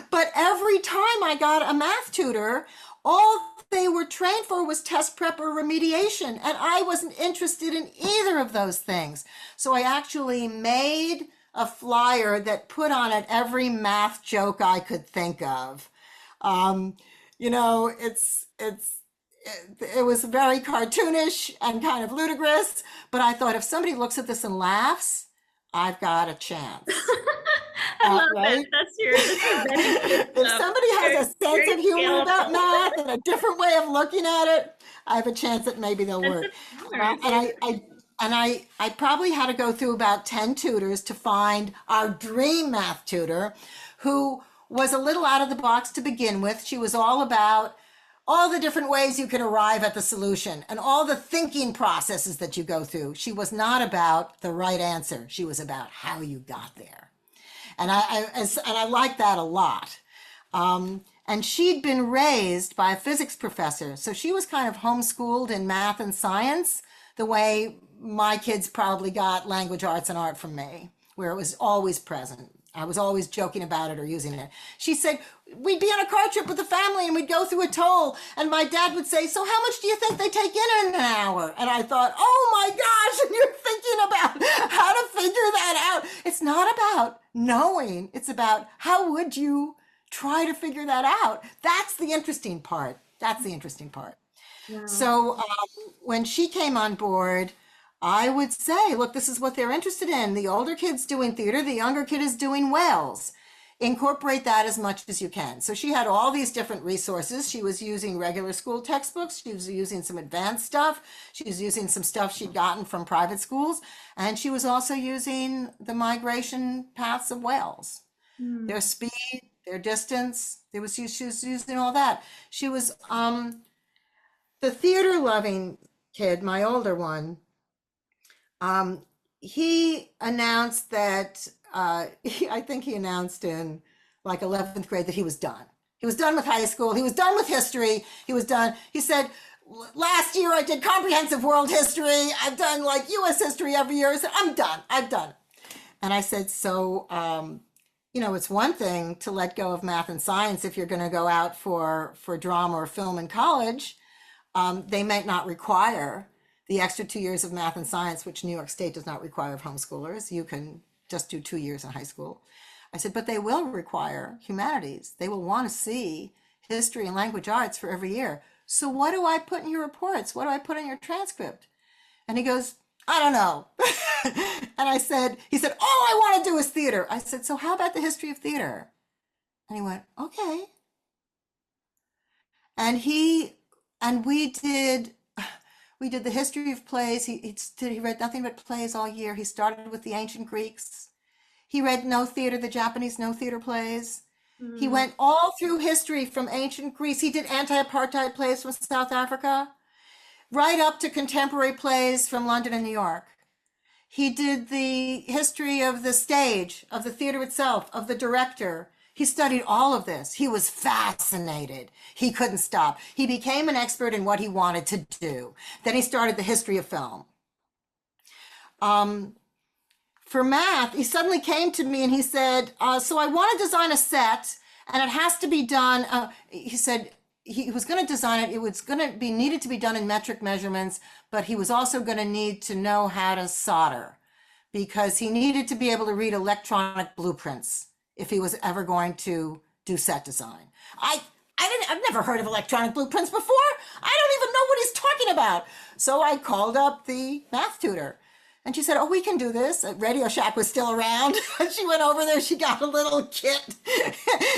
but every time I got a math tutor, all they were trained for was test prep or remediation, and I wasn't interested in either of those things. So I actually made a flyer that put on it every math joke I could think of. It was very cartoonish and kind of ludicrous, but I thought if somebody looks at this and laughs, I've got a chance. I love right? That's If somebody has a sense of humor about math and a different way of looking at it, I have a chance that maybe they'll work. And I probably had to go through about 10 tutors to find our dream math tutor, who was a little out of the box to begin with. She was all about all the different ways you can arrive at the solution and all the thinking processes that you go through. She was not about the right answer. She was about how you got there. And I like that a lot. And she'd been raised by a physics professor. So she was kind of homeschooled in math and science, the way my kids probably got language arts and art from me, where it was always present. I was always joking about it or using it. She said, we'd be on a car trip with the family and we'd go through a toll. And my dad would say, so how much do you think they take in an hour? And I thought, oh my gosh, and you're thinking about how to figure that out. It's not about knowing. It's about how would you try to figure that out? That's the interesting part. Yeah. So when she came on board, I would say, look, this is what they're interested in. The older kid's doing theater, the younger kid is doing Wales. Incorporate that as much as you can. So she had all these different resources. She was using regular school textbooks. She was using some advanced stuff. She was using some stuff she'd gotten from private schools. And she was also using the migration paths of Wales, their speed, their distance. She was using all that. She was the theater loving kid, my older one. He announced that I think he announced in like 11th grade that he was done. He was done with high school. He was done with history. He was done. He said, last year I did comprehensive world history. I've done like US history every year. He said, I'm done. I've done. And I said, so, it's one thing to let go of math and science if you're going to go out for drama or film in college. They might not require the extra 2 years of math and science, which New York State does not require of homeschoolers. You can just do 2 years in high school. I said, but they will require humanities. They will want to see history and language arts for every year. So what do I put in your reports? What do I put in your transcript? And he goes, I don't know. And he said, all I want to do is theater. I said, so how about the history of theater? And he went, okay. And we did the history of plays. He read nothing but plays all year. He started with the ancient Greeks. He read no theater, the Japanese no theater plays. He went all through history from ancient Greece. He did anti-apartheid plays from South Africa, right up to contemporary plays from London and New York. He did the history of the stage, of the theater itself, of the director. He studied all of this. He was fascinated. He couldn't stop. He became an expert in what he wanted to do. Then he started the history of film. For math, he suddenly came to me and he said, so I want to design a set and it has to be done. He said he was going to design it. It was going to be needed to be done in metric measurements, but he was also going to need to know how to solder because he needed to be able to read electronic blueprints if he was ever going to do set design. I've never heard of electronic blueprints before. I don't even know what he's talking about. So I called up the math tutor. And she said, oh, we can do this. Radio Shack was still around. She went over there. She got a little kit,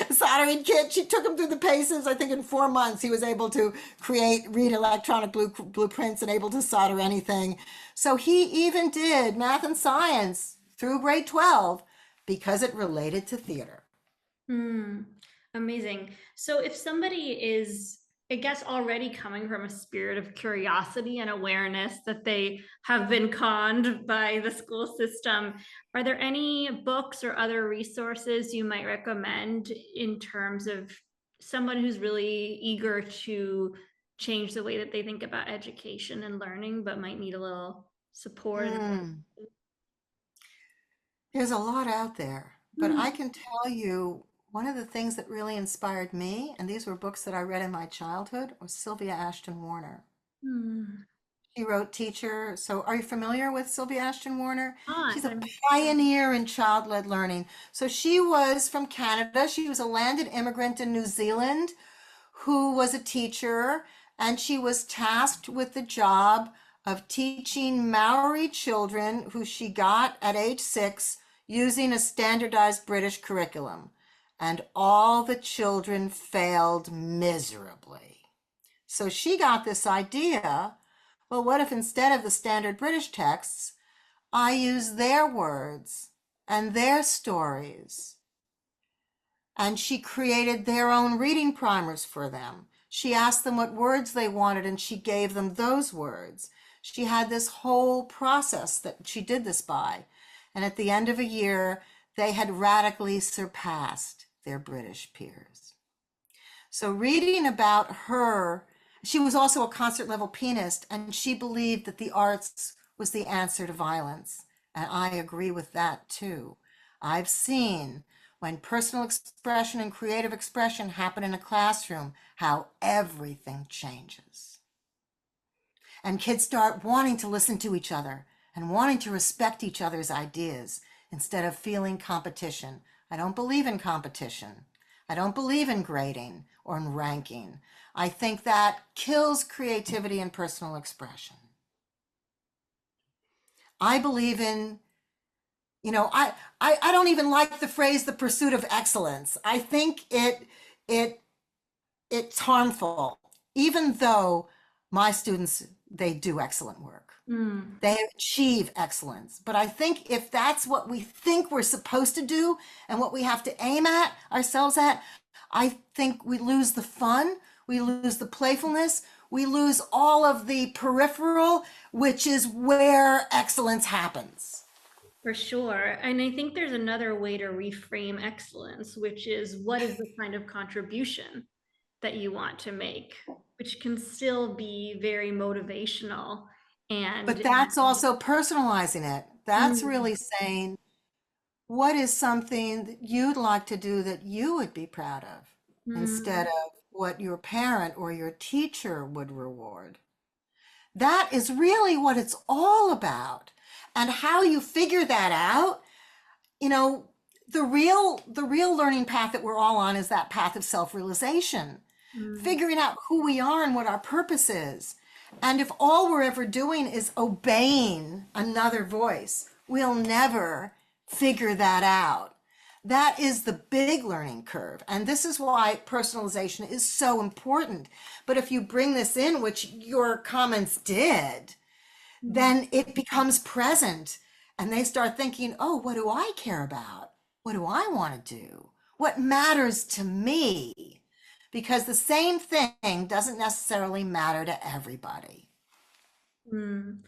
soldering kit. She took him through the paces. I think in 4 months, he was able to read electronic blueprints and able to solder anything. So he even did math and science through grade 12 because it related to theater. Amazing. So if somebody is, I guess, already coming from a spirit of curiosity and awareness that they have been conned by the school system, are there any books or other resources you might recommend in terms of someone who's really eager to change the way that they think about education and learning, but might need a little support? There's a lot out there, but I can tell you one of the things that really inspired me, and these were books that I read in my childhood, was Sylvia Ashton Warner. She wrote Teacher. So are you familiar with Sylvia Ashton Warner? She's a pioneer in child-led learning. So she was from Canada. She was a landed immigrant in New Zealand who was a teacher, and she was tasked with the job of teaching Maori children who she got at age 6 using a standardized British curriculum. And all the children failed miserably. So she got this idea, well, what if instead of the standard British texts, I use their words and their stories? And she created their own reading primers for them. She asked them what words they wanted, and she gave them those words. She had this whole process that she did this by. And at the end of a year, they had radically surpassed their British peers. So reading about her, she was also a concert level pianist, and she believed that the arts was the answer to violence. And I agree with that too. I've seen when personal expression and creative expression happen in a classroom, how everything changes. And kids start wanting to listen to each other and wanting to respect each other's ideas instead of feeling competition. I don't believe in competition. I don't believe in grading or in ranking. I think that kills creativity and personal expression. I believe in, I don't even like the phrase the pursuit of excellence. I think it's harmful, even though my students, they do excellent work. They achieve excellence. But I think if that's what we think we're supposed to do and what we have to aim at ourselves at, I think we lose the fun, we lose the playfulness, we lose all of the peripheral, which is where excellence happens. For sure. And I think there's another way to reframe excellence, which is what is the kind of contribution that you want to make, which can still be very motivational. But that's also personalizing it. That's really saying, what is something that you'd like to do that you would be proud of instead of what your parent or your teacher would reward? That is really what it's all about. And how you figure that out, the real learning path that we're all on is that path of self-realization, figuring out who we are and what our purpose is. And if all we're ever doing is obeying another voice we'll never figure that out. That is the big learning curve. And this is why personalization is so important. But if you bring this in, which your comments did, then it becomes present and they start thinking, oh, what do I care about? What do I want to do? What matters to me? Because the same thing doesn't necessarily matter to everybody. Mm.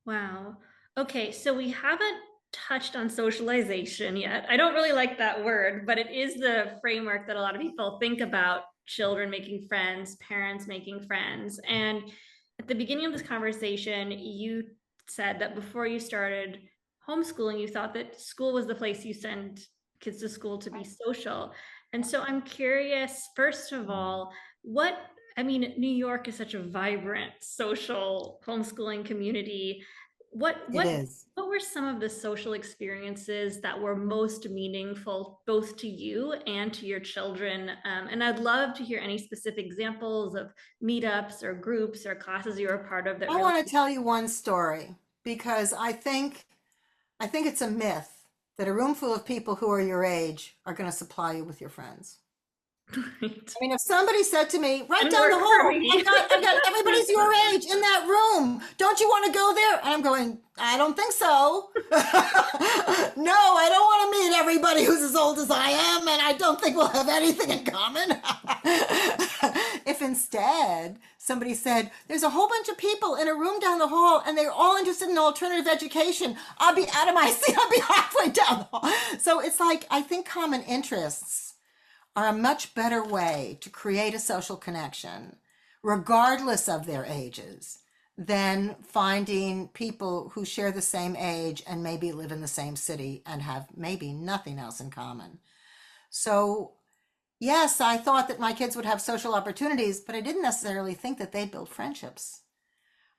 Wow. Okay, so we haven't touched on socialization yet. I don't really like that word, but it is the framework that a lot of people think about children making friends, parents making friends. And at the beginning of this conversation, you said that before you started homeschooling, you thought that school was the place you send kids to school to be social. And so I'm curious, first of all, what I mean, New York is such a vibrant social homeschooling community. What It what is. what were some of the social experiences that were most meaningful both to you and to your children? And I'd love to hear any specific examples of meetups or groups or classes you were a part of that I really. want to tell you one story because I think it's a myth that a room full of people who are your age are going to supply you with your friends. Right. I mean, if somebody said to me, right And down the work for hall, me. I've got everybody's your age in that room. Don't you want to go there? And I'm going, I don't think so. No, I don't want to meet everybody who's as old as I am, and I don't think we'll have anything in common. If instead somebody said, there's a whole bunch of people in a room down the hall, and they're all interested in alternative education, I'll be out of my seat. I'll be halfway down the hall. So it's like, I think common interests are a much better way to create a social connection, regardless of their ages, than finding people who share the same age and maybe live in the same city and have maybe nothing else in common. So, yes, I thought that my kids would have social opportunities, but I didn't necessarily think that they'd build friendships.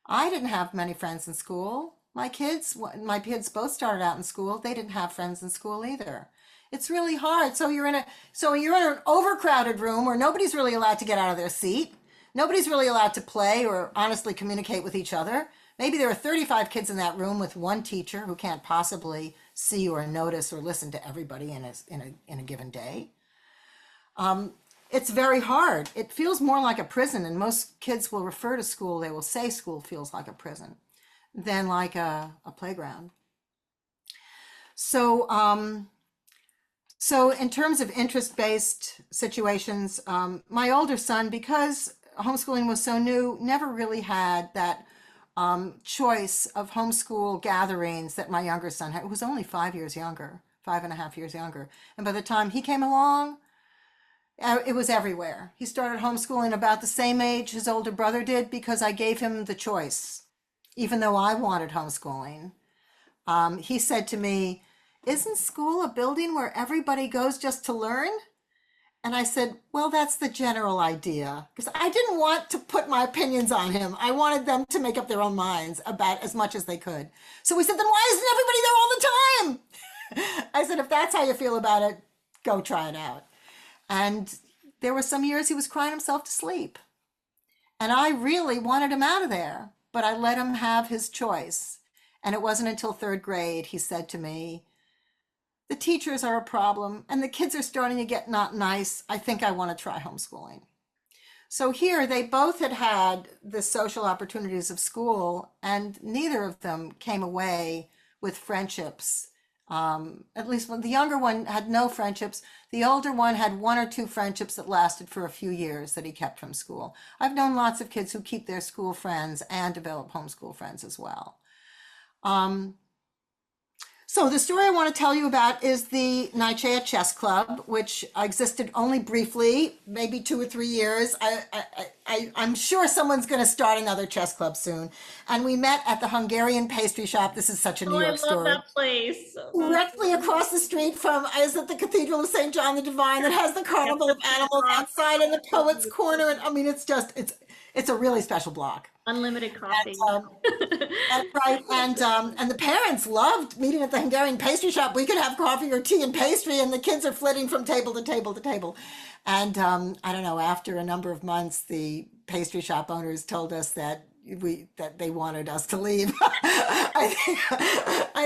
I didn't have many friends in school. My kids both started out in school. They didn't have friends in school either. It's really hard. So you're in an overcrowded room where nobody's really allowed to get out of their seat. Nobody's really allowed to play or honestly communicate with each other. Maybe there are 35 kids in that room with one teacher who can't possibly see or notice or listen to everybody in a given day. It's very hard. It feels more like a prison, and most kids will refer to school, they will say school feels like a prison than like a playground. So, so in terms of interest-based situations, my older son, because homeschooling was so new, never really had that choice of homeschool gatherings that my younger son had. It was only 5 years younger, 5.5 years younger. And by the time he came along, it was everywhere. He started homeschooling about the same age his older brother did because I gave him the choice, even though I wanted homeschooling. He said to me, isn't school a building where everybody goes just to learn? And I said, well, that's the general idea. Because I didn't want to put my opinions on him. I wanted them to make up their own minds about as much as they could. So we said, then why isn't everybody there all the time? I said, if that's how you feel about it, go try it out. And there were some years he was crying himself to sleep. And I really wanted him out of there, but I let him have his choice. And it wasn't until third grade he said to me, the teachers are a problem and the kids are starting to get not nice. I think I want to try homeschooling. So here they both had the social opportunities of school, and neither of them came away with friendships. At least when the younger one had no friendships, the older one had one or two friendships that lasted for a few years that he kept from school. I've known lots of kids who keep their school friends and develop homeschool friends as well. So the story I want to tell you about is the Nichea Chess Club, which existed only briefly, maybe 2 or 3 years. I'm sure someone's going to start another chess club soon. And we met at the Hungarian pastry shop. This is such a New Oh, I York love story. that place. Directly across the street from, is it the Cathedral of St. John the Divine that has the Carnival of Animals outside and the Poets Corner? And I mean, it's a really special block. Unlimited coffee. That's right. And the parents loved meeting at the Hungarian pastry shop. We could have coffee or tea and pastry, and the kids are flitting from table to table to table. And I don't know, after a number of months, the pastry shop owners told us that, that they wanted us to leave. I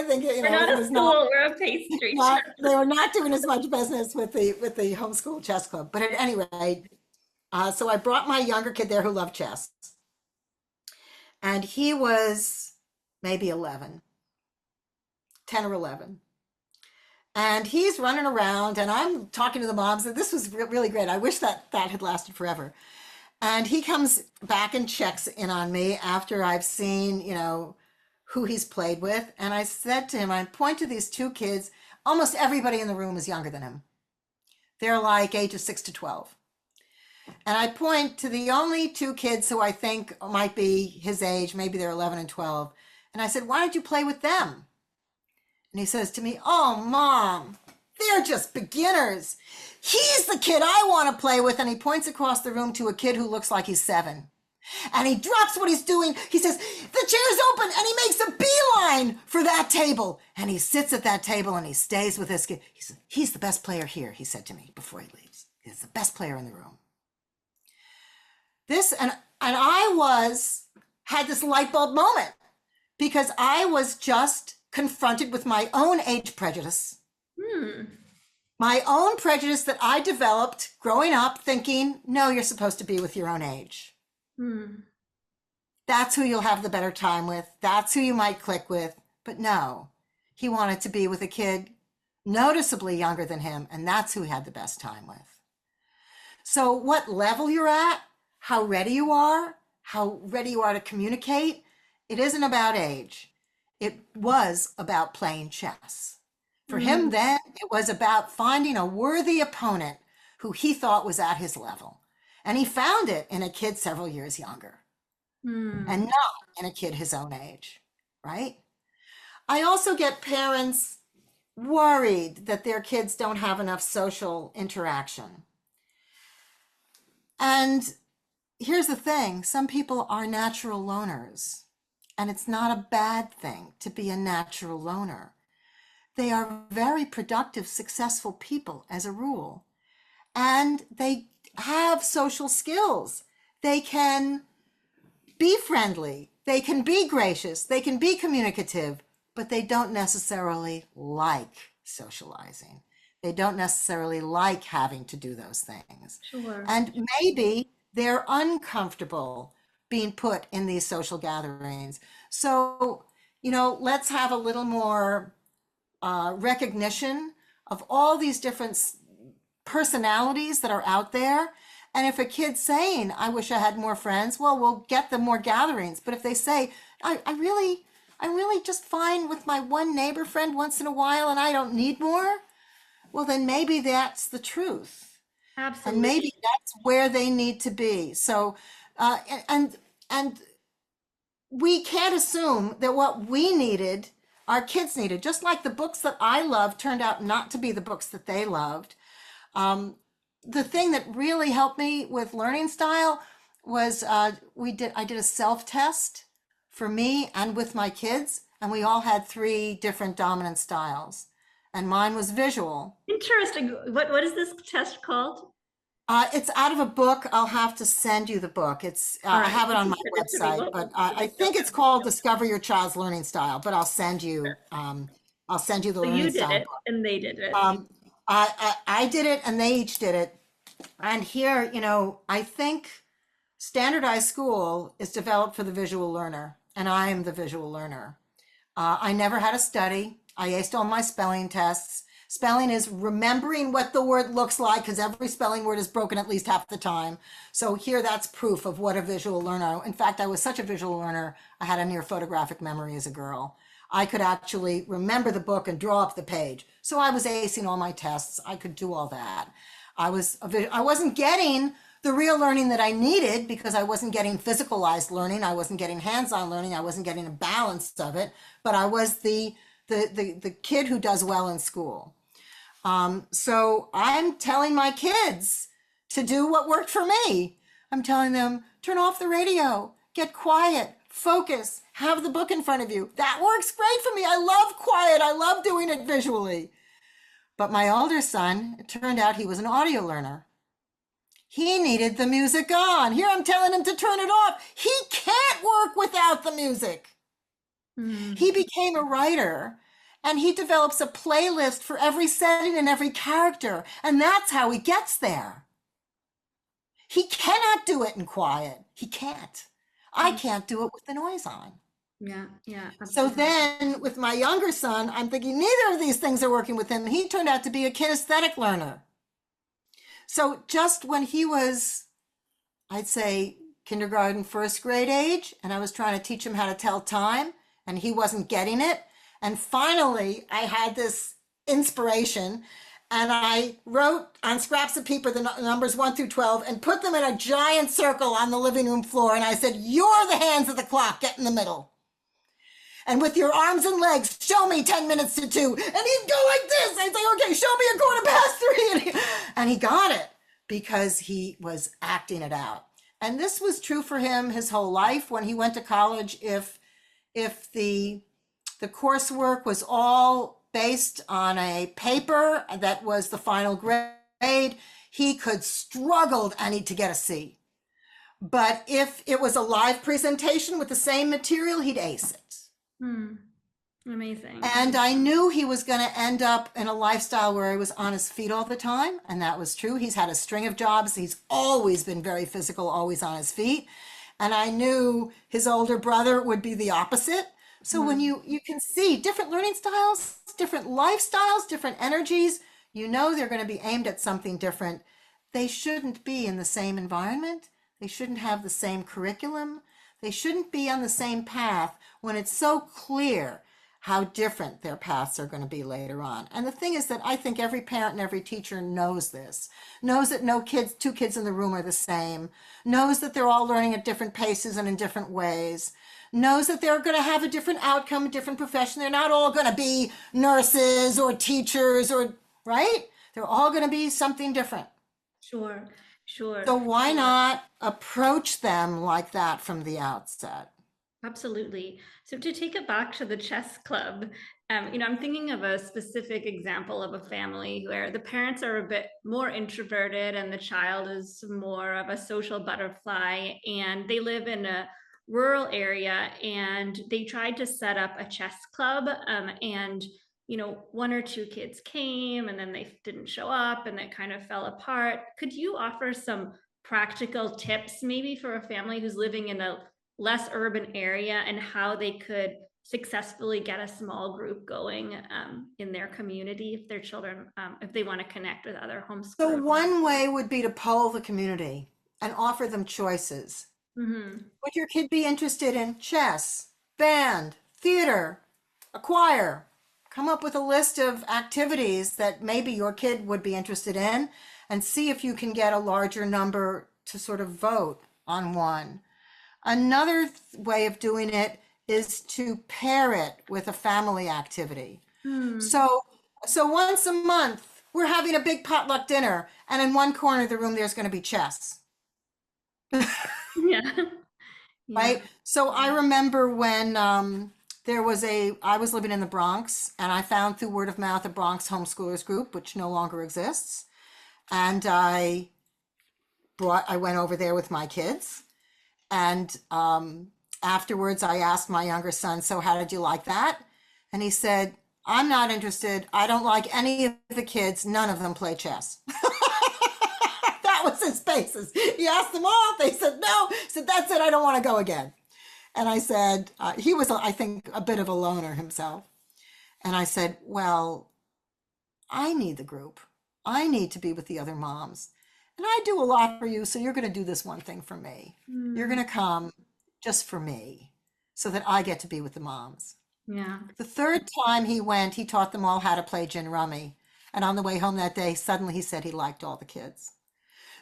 think We're not a school, we're a pastry shop. They were not doing as much business with the homeschool chess club. But at any rate, so I brought my younger kid there who loved chess, and he was maybe 10 or 11. And he's running around, and I'm talking to the moms, and this was really great. I wish that had lasted forever. And he comes back and checks in on me after I've seen, who he's played with. And I said to him, I point to these two kids. Almost everybody in the room is younger than him. They're like ages 6 to 12. And I point to the only two kids who I think might be his age, maybe they're 11 and 12. And I said, why don't you play with them? And he says to me, oh, Mom, they're just beginners. He's the kid I want to play with. And he points across the room to a kid who looks like he's 7. And he drops what he's doing. He says, the chair's open. And he makes a beeline for that table. And he sits at that table and he stays with this kid. He said, he's the best player here, he said to me before he leaves. He's the best player in the room. I had this light bulb moment because I was just confronted with my own age prejudice. My own prejudice that I developed growing up thinking, no, you're supposed to be with your own age. That's who you'll have the better time with. That's who you might click with. But no, he wanted to be with a kid noticeably younger than him, and that's who he had the best time with. So what level you're at, how ready you are to communicate, it isn't about age. It was about playing chess. For him then, it was about finding a worthy opponent who he thought was at his level. And he found it in a kid several years younger and not in a kid his own age, right? I also get parents worried that their kids don't have enough social interaction. And here's the thing, some people are natural loners, and it's not a bad thing to be a natural loner. They are very productive, successful people as a rule, and they have social skills. They can be friendly, they can be gracious, they can be communicative, but they don't necessarily like socializing. They don't necessarily like having to do those things. Sure. And maybe they're uncomfortable being put in these social gatherings. So, let's have a little more recognition of all these different personalities that are out there. And if a kid's saying, I wish I had more friends, well, we'll get them more gatherings. But if they say, I'm really just fine with my one neighbor friend once in a while and I don't need more, well, then maybe that's the truth. Absolutely. And maybe that's where they need to be. So, and we can't assume that what we needed, our kids needed, just like the books that I loved turned out not to be the books that they loved. The thing that really helped me with learning style was I did a self-test for me and with my kids, and we all had 3 different dominant styles. And mine was visual. Interesting. What is this test called? It's out of a book. I'll have to send you the book. I have it on my website, but I think it's called Discover Your Child's Learning Style. But I'll send you the learning style. You did it, and they did it. I did it, and they each did it. And here, I think standardized school is developed for the visual learner, and I am the visual learner. I never had to study. I aced all my spelling tests. Spelling is remembering what the word looks like, because every spelling word is broken at least half the time. So here, that's proof of what a visual learner. In fact, I was such a visual learner, I had a near photographic memory as a girl. I could actually remember the book and draw up the page. So I was acing all my tests. I could do all that. I wasn't getting the real learning that I needed because I wasn't getting physicalized learning. I wasn't getting hands-on learning. I wasn't getting a balance of it, but I was the kid who does well in school. So I'm telling my kids to do what worked for me. I'm telling them, turn off the radio, get quiet, focus, have the book in front of you. That works great for me. I love quiet. I love doing it visually. But my older son, it turned out he was an audio learner. He needed the music on. Here I'm telling him to turn it off. He can't work without the music. He became a writer, and he develops a playlist for every setting and every character. And that's how he gets there. He cannot do it in quiet. He can't. I can't do it with the noise on. Yeah, yeah. So Absolutely. then with my younger son, I'm thinking neither of these things are working with him. He turned out to be a kinesthetic learner. So just when he was, I'd say, kindergarten, first grade age, and I was trying to teach him how to tell time, and he wasn't getting it. And finally, I had this inspiration, and I wrote on scraps of paper the numbers 1 through 12 and put them in a giant circle on the living room floor. And I said, "You're the hands of the clock, get in the middle. And with your arms and legs, show me 10 minutes to 2. And he'd go like this. I'd say, "Okay, show me a quarter past 3." And he got it because he was acting it out. And this was true for him his whole life. When he went to college, if the coursework was all based on a paper that was the final grade, he could struggle and to get a C. But if it was a live presentation with the same material, he'd ace it. Amazing. And I knew he was going to end up in a lifestyle where he was on his feet all the time. And that was true. He's had a string of jobs. He's always been very physical, always on his feet. And I knew his older brother would be the opposite. So when you can see different learning styles, different lifestyles, different energies, you know they're going to be aimed at something different. They shouldn't be in the same environment. They shouldn't have the same curriculum. They shouldn't be on the same path when it's so clear how different their paths are going to be later on. And the thing is that I think every parent and every teacher knows this, knows that no kids, two kids in the room are the same, knows that they're all learning at different paces and in different ways, knows that they're going to have a different outcome, a different profession. They're not all going to be nurses or teachers or, right? They're all going to be something different. Sure, sure. So why not approach them like that from the outset? Absolutely. So to take it back to the chess club, I'm thinking of a specific example of a family where the parents are a bit more introverted and the child is more of a social butterfly, and they live in a rural area, and they tried to set up a chess club, and one or two kids came and then they didn't show up and that kind of fell apart. Could you offer some practical tips maybe for a family who's living in a less urban area and how they could successfully get a small group going in their community if their children, if they want to connect with other So homeschoolers? one way would be to poll the community and offer them choices. Mm-hmm. Would your kid be interested in chess, band, theater, a choir? Come up with a list of activities that maybe your kid would be interested in and see if you can get a larger number to sort of vote on one. Another way of doing it is to pair it with a family activity. So, so once a month, we're having a big potluck dinner, and in one corner of the room, there's going to be chess. Yeah. Yeah. Right? So I remember when I was living in the Bronx, and I found through word of mouth a Bronx homeschoolers group, which no longer exists. And I went over there with my kids. And afterwards, I asked my younger son, "So how did you like that?" And he said, "I'm not interested. I don't like any of the kids. None of them play chess." That was his basis. He asked them all. They said no. He said, "That's it. I don't want to go again." And I said, he was, I think, a bit of a loner himself. And I said, "Well, I need the group. I need to be with the other moms. And I do a lot for you, so you're going to do this one thing for me. You're going to come just for me so that I get to be with the moms." Yeah. The third time he went, he taught them all how to play gin rummy. And on the way home that day, suddenly he said he liked all the kids.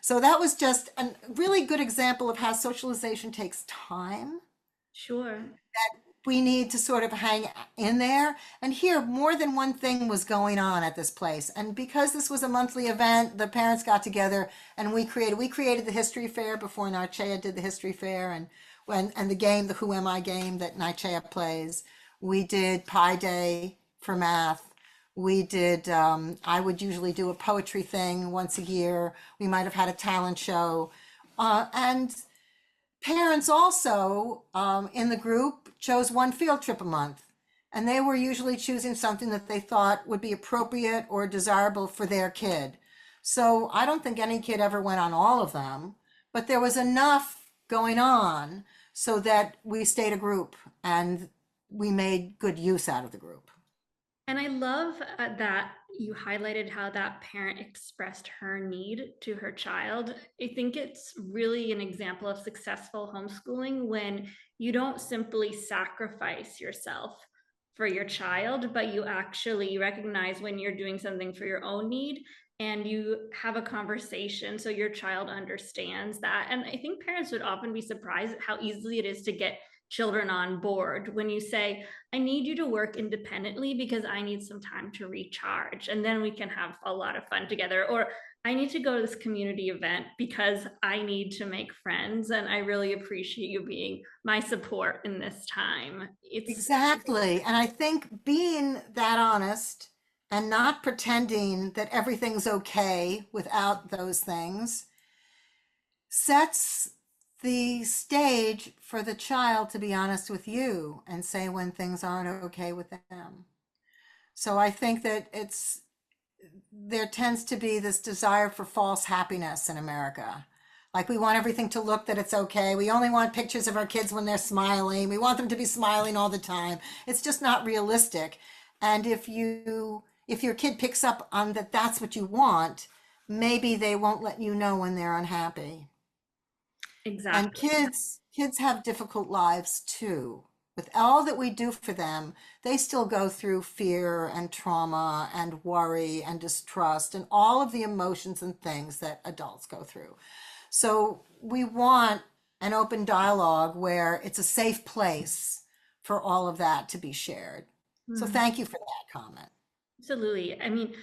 So that was just a really good example of how socialization takes time. Sure. We need to sort of hang in there. And here, more than one thing was going on at this place. And because this was a monthly event, the parents got together and we created the history fair before Narchea did the history fair, and the game, the Who Am I game that Narchea plays. We did Pi Day for math. We did, I would usually do a poetry thing once a year. We might have had a talent show. And parents also in the group chose one field trip a month. And they were usually choosing something that they thought would be appropriate or desirable for their kid. So I don't think any kid ever went on all of them, but there was enough going on so that we stayed a group and we made good use out of the group. And I love that you highlighted how that parent expressed her need to her child. I think it's really an example of successful homeschooling when you don't simply sacrifice yourself for your child, but you actually recognize when you're doing something for your own need and you have a conversation so your child understands that. And I think parents would often be surprised at how easily it is to get children on board when you say, I need you to work independently because I need some time to recharge and then we can have a lot of fun together. Or I need to go to this community event because I need to make friends and I really appreciate you being my support in this time. It's Exactly. And I think being that honest and not pretending that everything's okay without those things sets the stage for the child to be honest with you and say when things aren't okay with them. So I think that there tends to be this desire for false happiness in America. Like we want everything to look that it's okay. We only want pictures of our kids when they're smiling. We want them to be smiling all the time. It's just not realistic. And if your kid picks up on that that's what you want, maybe they won't let you know when they're unhappy. And exactly. kids have difficult lives too. With all that we do for them, they still go through fear and trauma and worry and distrust and all of the emotions and things that adults go through. So we want an open dialogue where it's a safe place for all of that to be shared. So Hmm. thank you for that comment. Absolutely. I mean,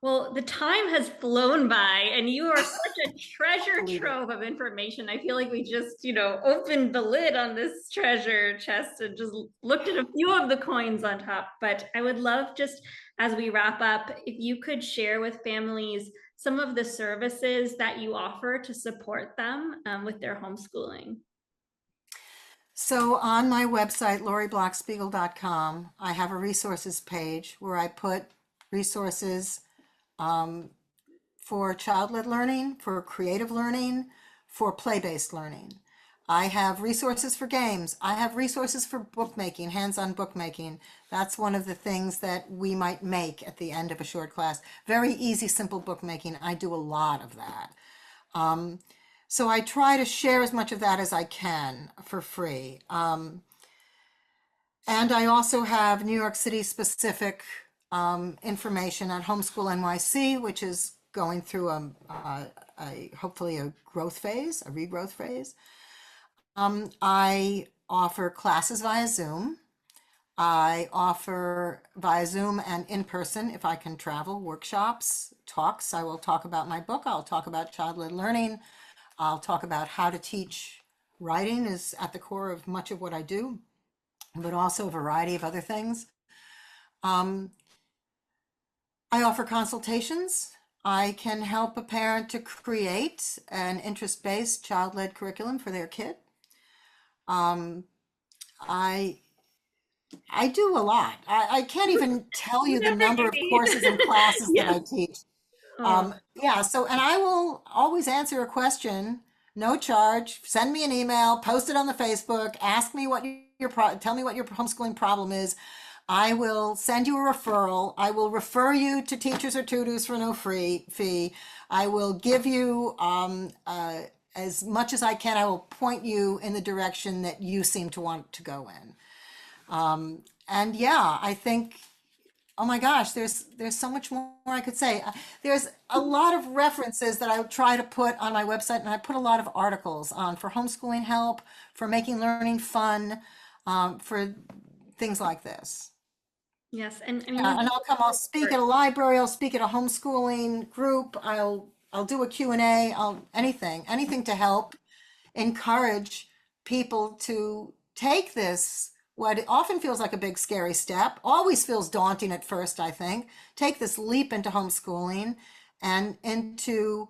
well, the time has flown by, and you are such a treasure Believe it. trove of information. I feel like we just, opened the lid on this treasure chest and just looked at a few of the coins on top. But I would love just as we wrap up, if you could share with families some of the services that you offer to support them with their homeschooling. So on my website, laurieblockspigel.com, I have a resources page where I put resources for child-led learning, for creative learning, for play-based learning. I have resources for games. I have resources for bookmaking, hands-on bookmaking. That's one of the things that we might make at the end of a short class. Very easy, simple bookmaking. I do a lot of that. So I try to share as much of that as I can for free. And I also have New York City specific information at Homeschool NYC, which is going through hopefully a growth phase, a regrowth phase. I offer classes via Zoom. I offer via Zoom and in person, if I can travel, workshops, talks. I will talk about my book. I'll talk about child-led learning. I'll talk about how to teach. Writing is at the core of much of what I do, but also a variety of other things. I offer consultations. I can help a parent to create an interest-based child-led curriculum for their kid. I I do a lot. I can't even tell you the Whatever number you of need. courses and classes that Yes. I teach. Oh, Yeah, so, and I will always answer a question, no charge. Send me an email, post it on the Facebook, ask me what tell me what your homeschooling problem is. I will send you a referral. I will refer you to teachers or tutors for no fee. I will give you as much as I can. I will point you in the direction that you seem to want to go in. And yeah, I think, oh my gosh, there's so much more I could say. There's a lot of references that I try to put on my website, and I put a lot of articles on for homeschooling help, for making learning fun, for things like this. yes. And I mean, Yeah, and I'll speak at a library, I'll speak at a homeschooling group, I'll do a Q&A, anything to help encourage people to take this what often feels like a big scary step, always feels daunting at first, I think. Take this leap into homeschooling and into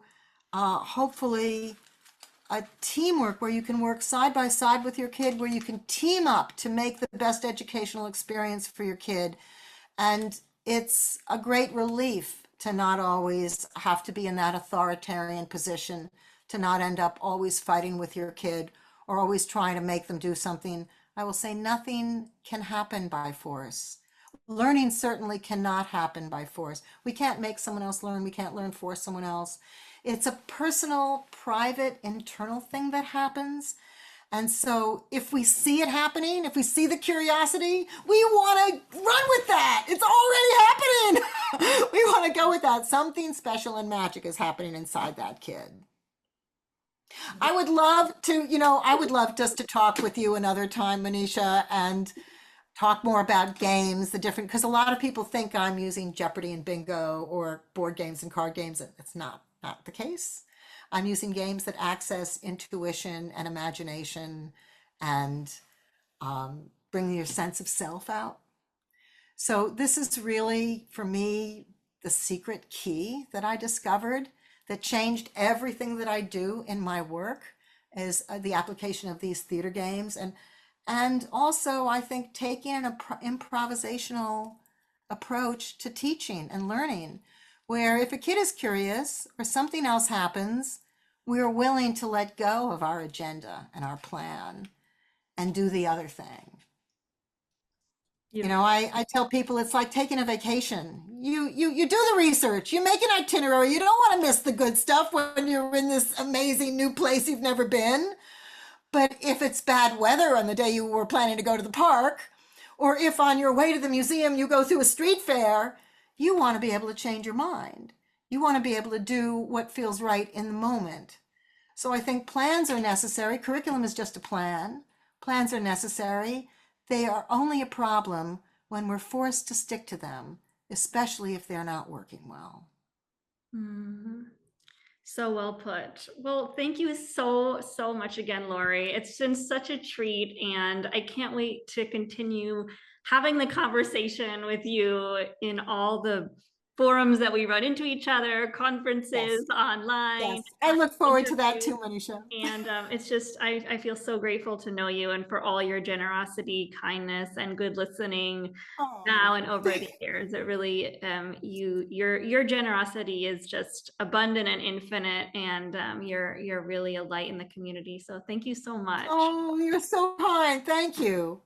hopefully a teamwork where you can work side by side with your kid, where you can team up to make the best educational experience for your kid. And it's a great relief to not always have to be in that authoritarian position, to not end up always fighting with your kid or always trying to make them do something. I will say nothing can happen by force. Learning certainly cannot happen by force. We can't make someone else learn. We can't learn for someone else. It's a personal, private, internal thing that happens. And so if we see it happening, if we see the curiosity, we want to run with that. It's already happening. We want to go with that. Something special and magic is happening inside that kid. I would love to, I would love just to talk with you another time, Manisha, and talk more about games, the different, because a lot of people think I'm using Jeopardy and bingo or board games and card games. It's not the case. I'm using games that access intuition and imagination and bring your sense of self out. So this is really, for me, the secret key that I discovered that changed everything that I do in my work is the application of these theater games. And also, I think taking an improvisational approach to teaching and learning, where if a kid is curious or something else happens, we're willing to let go of our agenda and our plan and do the other thing. I tell people it's like taking a vacation. You do the research, you make an itinerary. You don't want to miss the good stuff when you're in this amazing new place you've never been. But if it's bad weather on the day you were planning to go to the park, or if on your way to the museum you go through a street fair, you want to be able to change your mind. You want to be able to do what feels right in the moment. So I think plans are necessary. Curriculum is just a plan. Plans are necessary. They are only a problem when we're forced to stick to them, especially if they're not working well. Mm-hmm. So well put. Well, thank you so much again, Laurie. It's been such a treat, and I can't wait to continue having the conversation with you in all the forums that we run into each other, conferences, Yes. online, Yes. I look forward to that interviews. too, Manisha. And it's just, I feel so grateful to know you and for all your generosity, kindness, and good listening now Oh, and over the years. It really, your generosity is just abundant and infinite, and you're really a light in the community. So thank you so much. oh, you're so kind. Thank you.